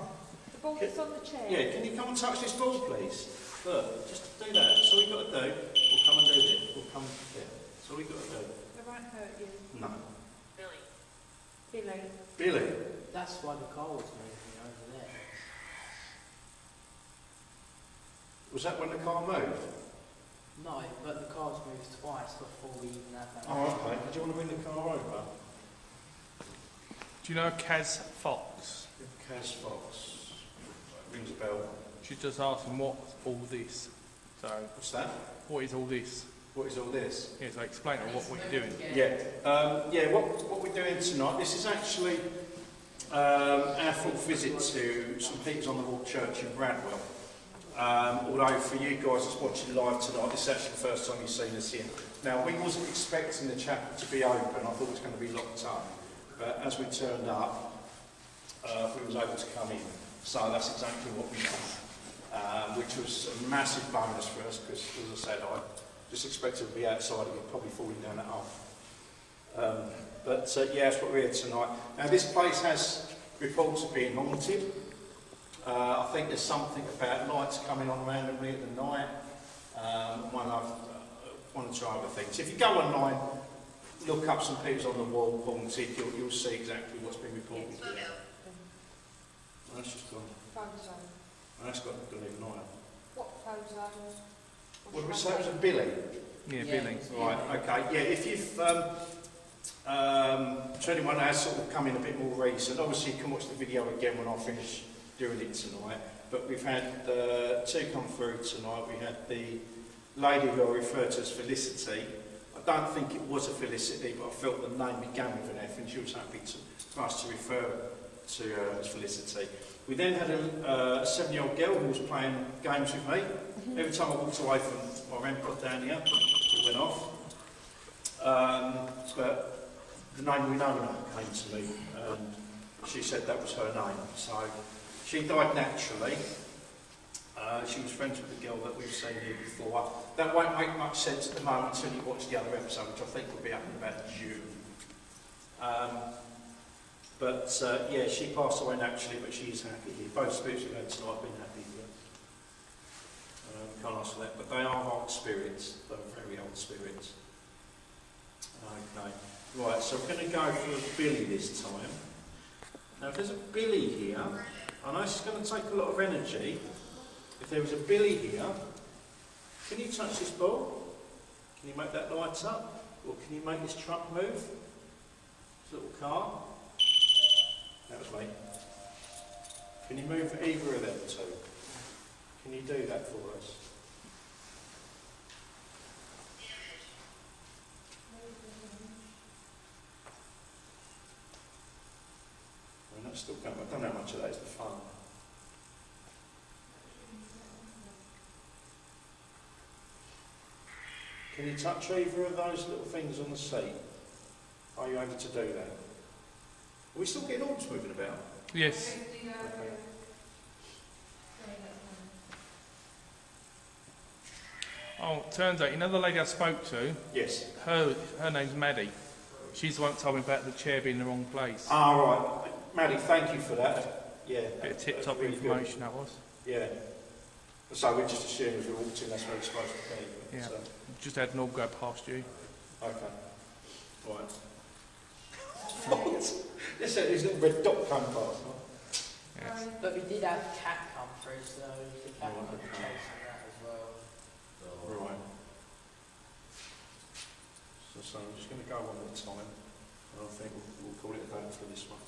The ball that's on the chair? Yeah, can you come and touch this ball, please? Look, just do that. That's all you've got to do. We'll come and do it. We'll come here. That's all you've got to do. It won't hurt you. No. Billy. Billy. Billy? That's why the car was moving over there. Was that when the car moved? No, but the car's moved twice before we even had that. Oh, okay. Do you want to bring the car over? Do you know Kaz Fox? Kaz Fox. Rings a bell. She just asked him what's all this. So, What's that? what is all this? What is all this? Yeah, so explain to her what you're doing. Yeah, what we're doing tonight, this is actually our full visit to St Peter's on the Wall Church in Bradwell. Although for you guys that's watching live tonight, this is actually the first time you've seen us here. Now, we wasn't expecting the chapel to be open, I thought it was going to be locked up. But as we turned up, we was able to come in. So that's exactly what we done, which was a massive bonus for us, because as I said, I just expected to be outside again, probably falling down at half. Yeah, that's what we're here tonight. Now, this place has reports of being haunted. I think there's something about lights coming on randomly at the night. One or two other things. If you go online, look up some pictures on the wall, haunted, you'll see exactly what's been reported here. That's just gone. Photo. And that's got to leave an eye. What photo? What did we say? It was a Billy. Yeah, Billy. Right, okay. Yeah, if you've, to anyone that has sort of come in a bit more recent, obviously you can watch the video again when I finish doing it tonight, but we've had two come through tonight. We had the lady who I referred to as Felicity. I don't think it was a Felicity, but I felt the name began with an F and she was happy for us to refer to her as Felicity. We then had a 7-year-old girl who was playing games with me. Every time I walked away from my REM down here, it went off. But the name Winona came to me and she said that was her name. So she died naturally. She was friends with the girl that we've seen here before. That won't make much sense at the moment until you watch the other episode, which I think will be up in about June. Yeah, she passed away naturally, but she is happy here. Both spirits we've had tonight have been happy here. Can't ask for that, but they are old spirits. They're very old spirits. Okay, right, so we're going to go for a Billy this time. Now, if there's a Billy here, I know it's going to take a lot of energy. If there was a Billy here, can you touch this ball? Can you make that light up? Or can you make this truck move? This little car? That was me. Can you move either of them two? Can you do that for us? I mean, that's still going. I don't know how much of that is the fun. Can you touch either of those little things on the seat? Are you able to do that? Are we still getting orbs moving about? Yes. Okay. Oh, it turns out, you know the lady I spoke to? Yes. Her name's Maddie. She's the one that told me about the chair being in the wrong place. Ah, right. Maddie, thank you for that. Yeah. Bit of tip-top really information that was. Good. Yeah. So we just assumed if we walked in, that's where it's supposed to be. But, Yeah. Just had an orb go past you. Okay. Right. What? This little red dot come past. Yes. But we did have a cat come through, so the cat Right, could be okay. chasing that as well. Right. So I'm just going to go one at a time. And I think we'll call it a day for this one.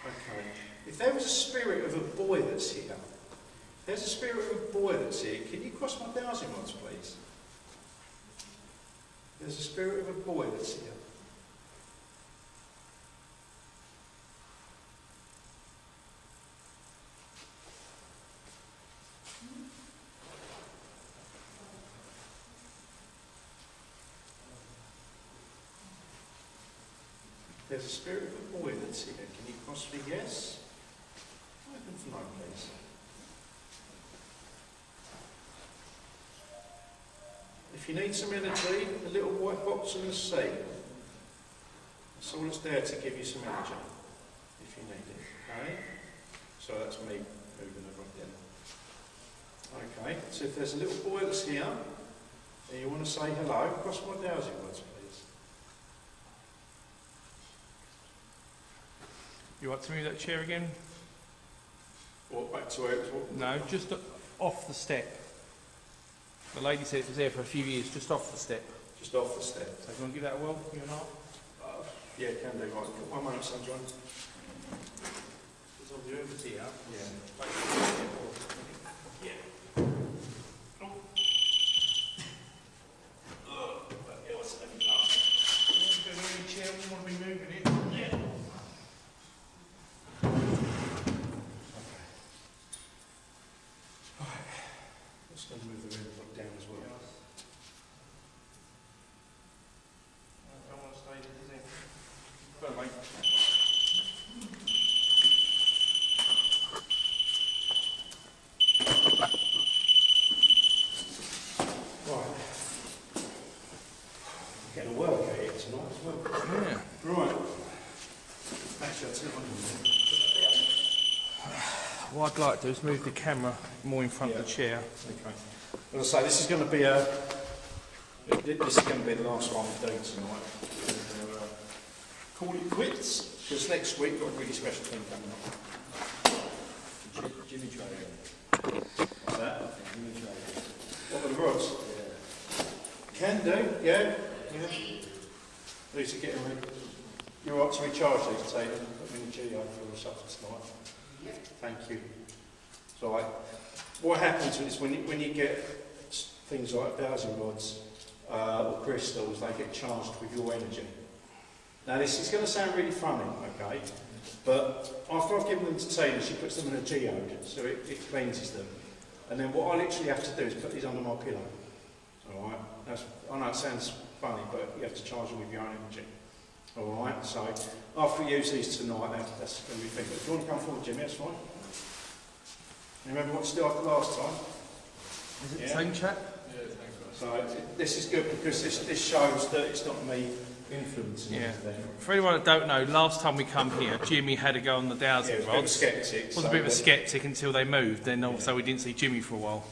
Okay. If there was a spirit of a boy that's here, there's a spirit of a boy that's here. Can you cross my dowsing rods, please? There's a spirit of a boy that's here. There's a spirit of a boy that's here. Can you cross for yes? Open for no, please. If you need some energy, a little white box on the seat. That's all that's there to give you some energy, if you need it. Okay? So that's me moving over again. Okay, so if there's a little boy that's here, and you want to say hello, cross my dowsing rods, please. You want to move that chair again? Walk back to where it was. No, just off the step. The lady said it was there for a few years, just off the step. Just off the step. So if you want to give that a whirl, you and I? Yeah, can do. Right, one moment, sunshine. It's on the over here. Yeah. Chair, we want to be moving it. Yeah. Just going to move the room down as well. I don't want to stay there, well, mate. Getting a work out here tonight as well. Yeah. Right. Actually, I'll tell you what. What I'd like to do is move the camera more in front of the chair. Okay. As I say, this is going to be the last one we do tonight. Call it quits, because next week we've got a really special thing coming up. Jimmy Trader. What's that? Jimmy Trader. What are the rods? Yeah. Can do, yeah. These are getting ready. You're right to recharge these, Taylor. Put them in the Geo for the substance tonight. Thank you. So, what happens is when you get things like dowsing rods or crystals, they get charged with your energy. Now, this is going to sound really funny, okay? But after I've given them to Tina, she puts them in a geode, so it cleanses them. And then what I literally have to do is put these under my pillow. All right. I know it sounds funny, but you have to charge them with your own energy. All right. So after we use these tonight, that's going to be thing. But if you want to come forward, Jimmy, that's fine. Remember what to do after last time? Is it the same chap? Yeah, thanks. So this is good because this shows that it's not me influencing everything. For anyone that don't know, last time we come here, Jimmy had to go on the dowsing Yeah, rods. he was a bit of a sceptic. Was a bit of a sceptic until they moved. Then also we didn't see Jimmy for a while.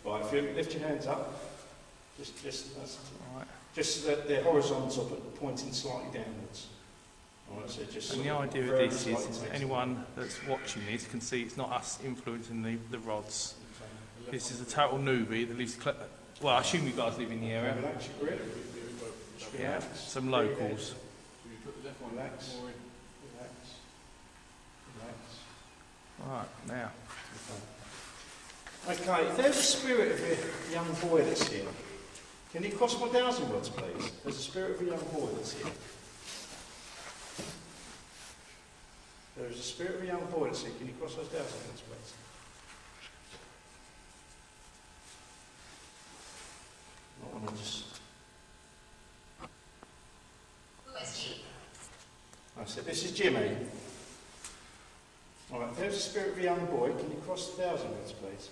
Right, if you lift your hands up, that's All right. just they're horizontal but pointing slightly downwards. All right, so just And the sort of idea of very this slightly is takes- anyone that's watching this can see it's not us influencing the rods. This is a total newbie that lives. Well, I assume you guys live in the area. Relax your grip. Yeah, some locals. Relax. Relax. Relax. Right, now. Okay, if there's a spirit of a young boy that's here, can you cross my dowsing rods, please? There's a spirit of a young boy that's here. There is a spirit of a young boy that's here. Can you cross those dowsing rods, please? I want to just... I said, this is Jimmy. All right, if there's a spirit of a young boy, can you cross the dowsing rods, please?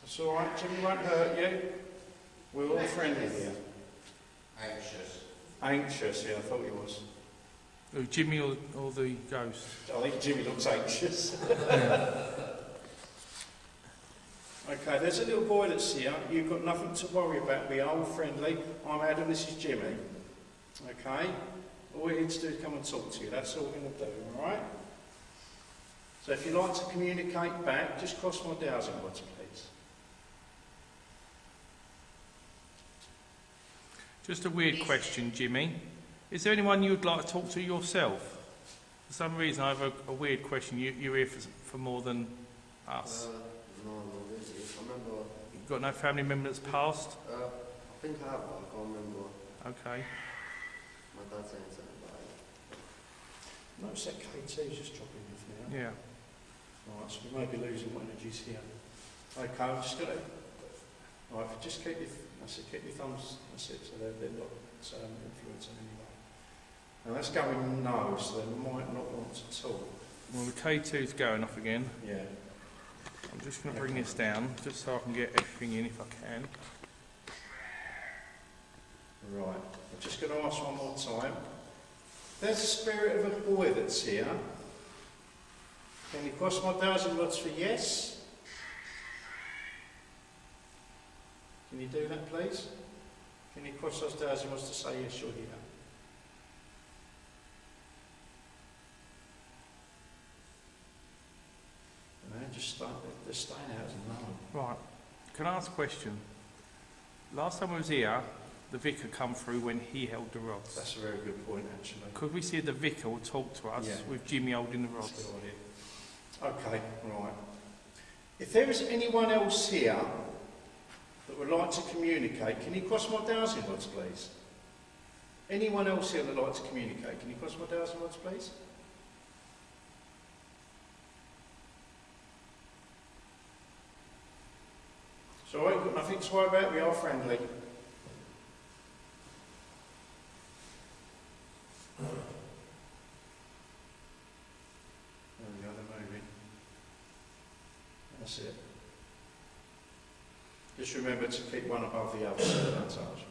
That's all right, Jimmy won't hurt you. We're all friendly here. Anxious. Anxious, yeah, I thought he was. Who, Jimmy or the ghost? I think Jimmy looks anxious. Okay, there's a little boy that's here. You've got nothing to worry about. We are all friendly. I'm Adam, this is Jimmy. Okay? All we need to do is come and talk to you. That's all we're going to do, alright? So if you'd like to communicate back, just cross my dowsing rods, please. Just a weird question, Jimmy. Is there anyone you would like to talk to yourself? For some reason, I have a weird question. You're here for more than us. No, really. I remember. You've got no family member that's passed? I think I have, but I can't remember. Okay. My dad saying something about it. Notice that KT is just dropping off now. Yeah. Alright, so we may be losing what energies here. Okay, I'm just going to... Alright, just keep your thumbs, that's it, so they're not influencing anyway. Now that's going no, so they might not want to talk. Well, the K2's going off again. Yeah. I'm just going to bring this down, just so I can get everything in if I can. Right, I'm just going to ask one more time. There's a spirit of a boy that's here. Can you cross my dowsing rods for yes? Can you do that, please? Can you cross those dowsing rods to say yes, you're here? No, they're staying out as a Right. Can I ask a question? Last time I was here, the vicar come through when he held the rods. That's a very good point, actually. Could we see the vicar would talk to us Yeah. with Jimmy holding the rods? Good idea. Okay, right. If there is anyone else here that would like to communicate, can you cross my dowsing rods, please? Anyone else here that would like to communicate, can you cross my dowsing rods, please? It's alright, you've got nothing to worry about, we are friendly. There we go, they're moving. That's it. Just remember to keep one above the other so they don't touch.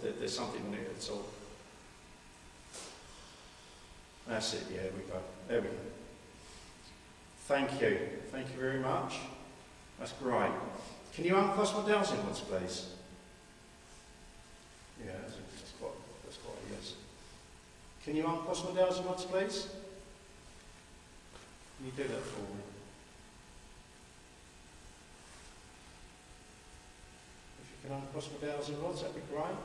There's something in it at all. That's it, yeah, we go. There we go. Thank you. Thank you very much. That's great. Can you uncross my dowsing rods, please? Yeah, that's quite a yes. Can you uncross my dowsing rods, please? Can you do that for me? If you can uncross my dowsing rods, that'd be great.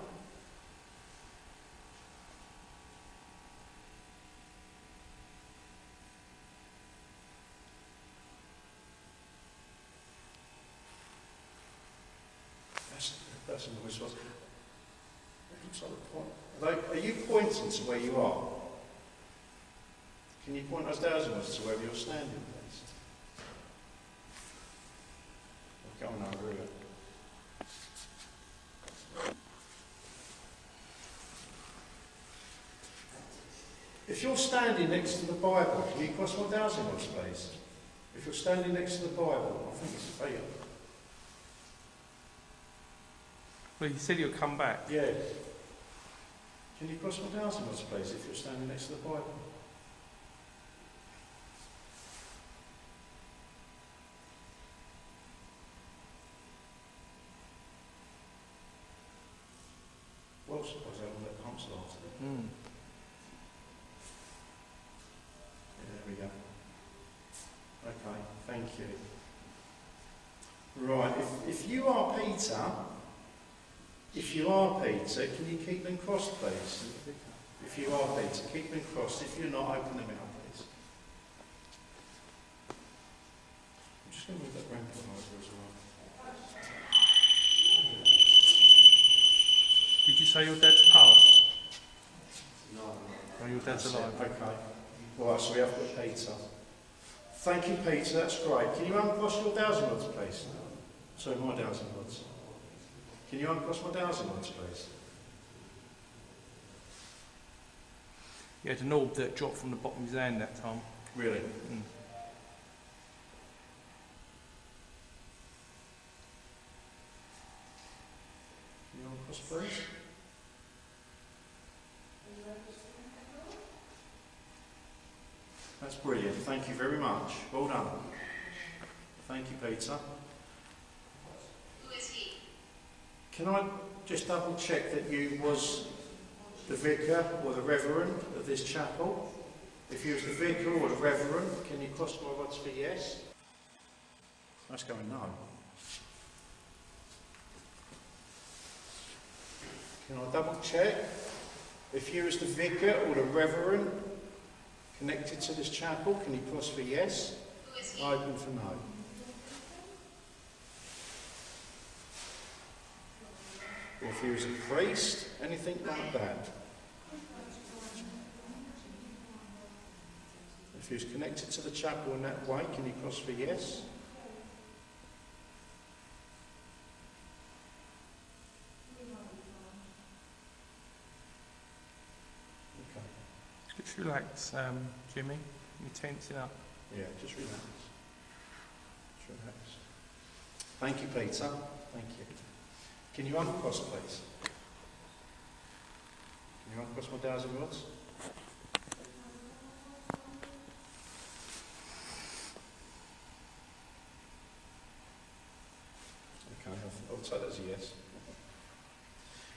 That's a noise. It looks like a point. Are you pointing to where you are? Can you point us downwards to where you're standing, please? I've gone over it. If you're standing next to the Bible, can you cross my dowsing rods, please? If you're standing next to the Bible, I think it's a fail. Well, you said you'll come back. Yeah. Can you cross my dowsing rods, please, if you're standing next to the Bible? Well, I suppose I will let pumps last. There we go. Okay, thank you. Right, if you are Peter, can you keep them crossed, please? If you are Peter, keep them crossed. If you're not, open them out, please. I'm just going to move that ramp on over as well. Did you say your dad's passed? No. Oh, your dad's alive. Okay. Right, so we have got Peter. Thank you, Peter, that's great. Can you uncross your dowsing rods, please? Sorry, my dowsing rods. Can you uncross my dowsing rods, please? He had an orb that dropped from the bottom of his hand that time. Really? Mm. Can you uncross, please? That's brilliant. Thank you very much. Well done. Thank you, Peter. Who is he? Can I just double check that you was the vicar or the reverend of this chapel? If you was the vicar or the reverend, can you cross my rods for yes? That's going no. Can I double check? If you was the vicar or the reverend connected to this chapel, can you cross for yes? Who is he? Open for no. Or if he was a priest, anything like that. If he was connected to the chapel in that way, can you cross for yes? Okay. Just relax, Jimmy. You're tensing up. Yeah, just relax. Just relax. Thank you, Peter. Thank you. Can you uncross, please? Can you uncross my dowsing rods? Okay, I'll take that as a yes.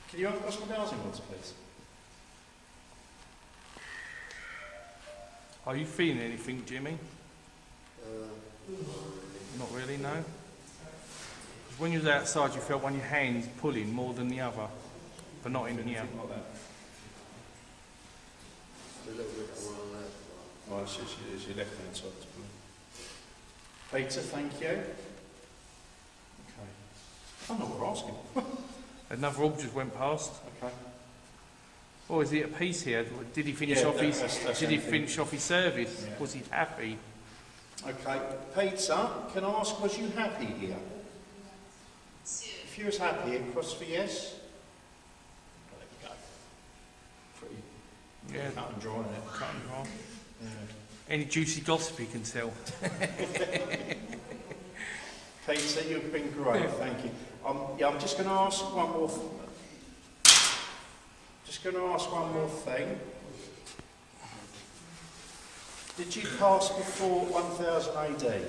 Can you uncross my dowsing rods, please? Are you feeling anything, Jimmy? Not really, no? 'Cause when you was outside, you felt one of your hands pulling more than the other, but not in here. Anything like that? A little bit on my left. Right, it's your left hand side. Peter, thank you. Okay. I'm not asking. Another orb just went past. Okay. Oh, is he at peace here? Did he finish off his? Did he anything. finish off his service? Yeah. Was he happy? Okay, Peter, can I ask, was you happy here? If you was happy, cross for yes? There we go. Pretty Yeah. cut and dry, isn't it? Cut and dry. Yeah. Any juicy gossip you can tell? Peter, you've been great, thank you. I'm just going to ask one more. Thing. Did you pass before 1000 AD?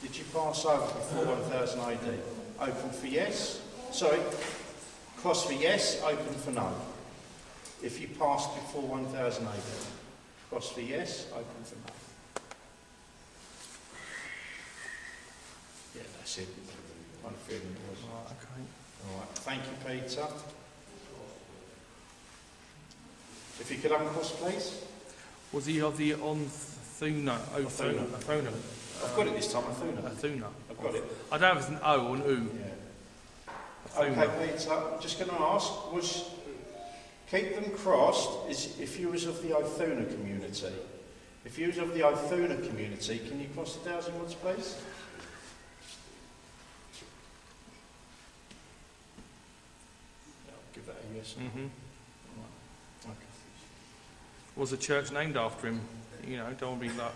Did you pass over before 1000 AD? Open for yes. Sorry. Cross for yes. Open for no. If you passed before 1000 AD. Cross for yes. Open for no. Yeah, that's it. One feeling it was. Right, okay. All right. Thank you, Peter. If you could uncross, please. Was he of the Othuna? Othuna. Othuna. I've got it this time, Athena. Athuna. I've got it. I don't know if it's an O or an U. Yeah. Athuna. Okay, Peter, I'm just going to ask, was keep them crossed is if you was of the Othuna community. If you was of the Othuna community, can you cross the 1,000 words, please? I'll give that a yes. Mm-hmm. Okay. Was the church named after him? You know, don't want to be like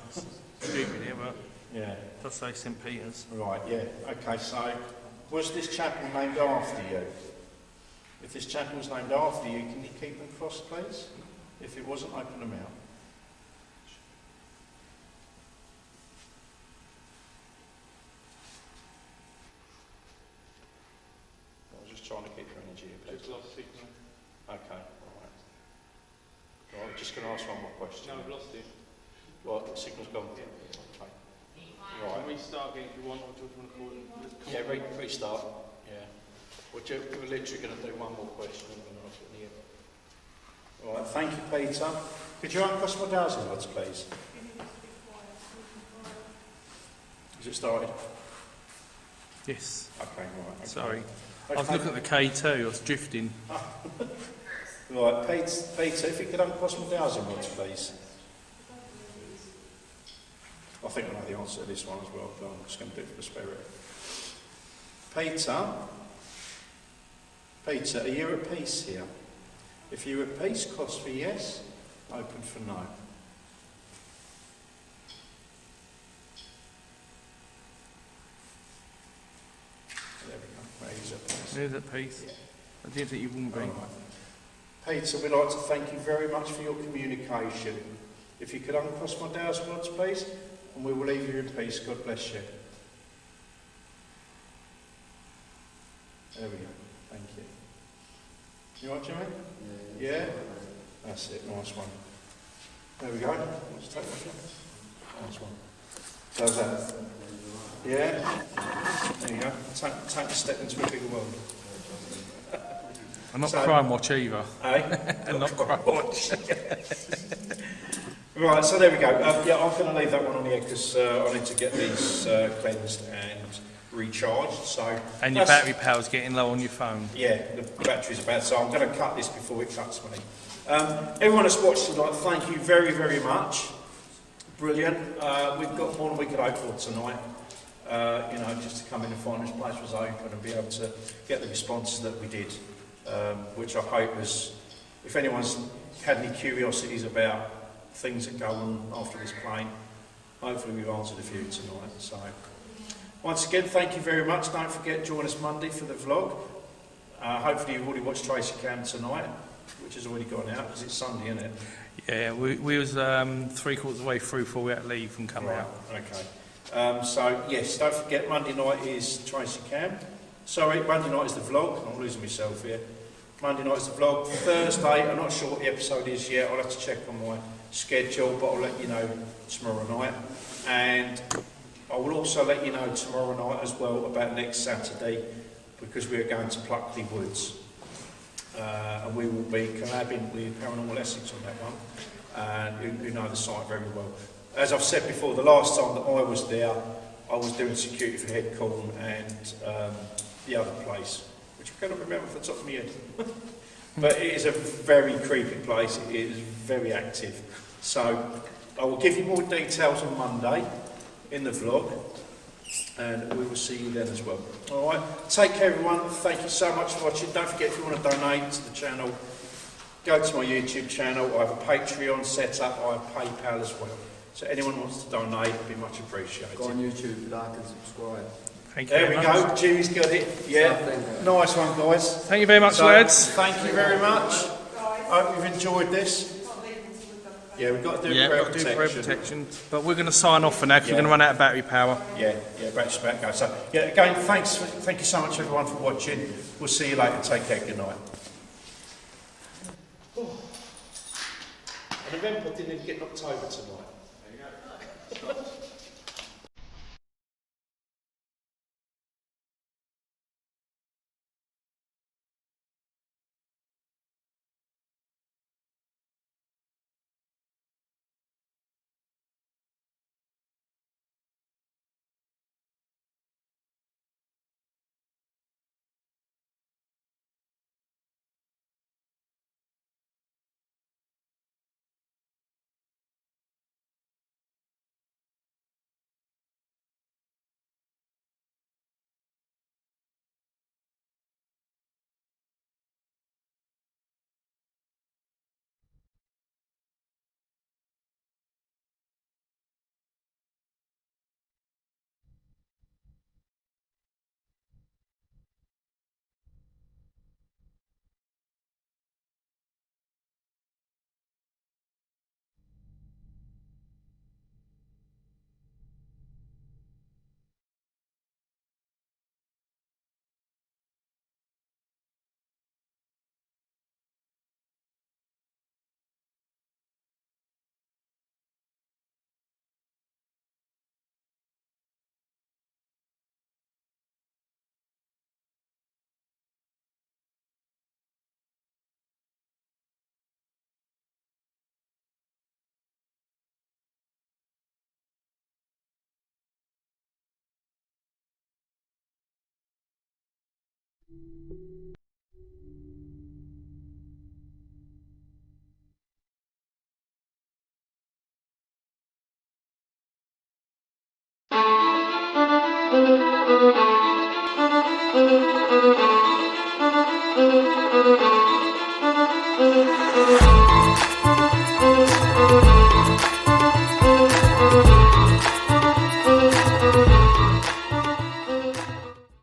stupid here, but Yeah. it does say St. Peter's. Right, yeah. Okay, so was this chapel named after you? If this chapel was named after you, can you keep them crossed, please? If it wasn't, open them out. I was just trying to keep your energy here, please. Just lost signal. Okay, all right. Right, I'm just going to ask one more question. No, I've lost it. Well, the signal's gone. Okay. Can Right. we start again if you want, or do you want to call it? Yeah, restart. Yeah. We're literally going to do one more question and then I'll put the end. All right, thank you, Peter. Could you uncross my 1,000 words, please? Has it started? Yes. Okay, right. Okay. Sorry. Okay. I was looking at the K2, I was drifting. Right, Peter, if you could uncross my 1,000 words, please. I think I know the answer to this one as well, but I'm just going to do it for the spirit. Peter, are you at peace here? If you're at peace, cross for yes, open for no. There we go. Right, he's at peace. There's at peace. Yeah. I didn't think you wouldn't be. All right. Peter, we'd like to thank you very much for your communication. If you could uncross my 1,000 words, please, and we will leave you in peace. God bless you. There we go. Thank you. You all right, Jimmy? Yeah? That's it. Nice one. There we go. Let's take that one. Nice one. How's that? Yeah? There you go. Take a step into a bigger world. I'm not So- crime watch either. Eh? And not crime watch. Right, so there we go. Yeah, I'm going to leave that one on here because I need to get these cleansed and recharged. So And your that's- battery power's getting low on your phone. Yeah, the battery's bad, so I'm going to cut this before it cuts me. Everyone that's watched tonight, thank you very, very much. Brilliant. We've got more than we could hope for tonight. You know, just to come in and find this place was open and be able to get the responses that we did, which I hope was, if anyone's had any curiosities about things that go on after this plane, hopefully we've answered a few tonight. So, once again, thank you very much. Don't forget, join us Monday for the vlog. Hopefully you've already watched Tracy Cam tonight, which has already gone out because it's Sunday, isn't it? Yeah, we was 3/4 of the way through before we had to leave and come out. Okay. So, yes, don't forget, Monday night is Tracy Cam. Sorry, Monday night is the vlog. I'm losing myself here. Monday night is the vlog. Thursday, I'm not sure what the episode is yet. I'll have to check on my schedule, but I'll let you know tomorrow night. And I will also let you know tomorrow night as well about next Saturday, because we are going to Pluckley Woods. And we will be collabing with Paranormal Essex on that one, who know the site very well. As I've said before, the last time that I was there, I was doing security for Headcorn and the other place, which I cannot remember off the top of my head. But it is a very creepy place, it is very active. So I will give you more details on Monday in the vlog, and we will see you then as well. Alright, take care everyone, thank you so much for watching. Don't forget, if you want to donate to the channel, go to my YouTube channel. I have a Patreon set up, I have PayPal as well. So anyone who wants to donate, it'd be much appreciated. Go on YouTube, like and subscribe. Thank you There very we much. go, Jimmy's got it. Yeah, nice one, guys. Thank you very much, So, lads. thank you very much. Hope you've enjoyed this. Yeah, we've got to do Yeah, crowd got to do protection. protection. But we're going to sign off for now because we're going to run out of battery power. Yeah, battery's about to go. So, yeah, again, thank you so much, everyone, for watching. We'll see you later. Take care. Good night. An event I didn't even get in October tonight.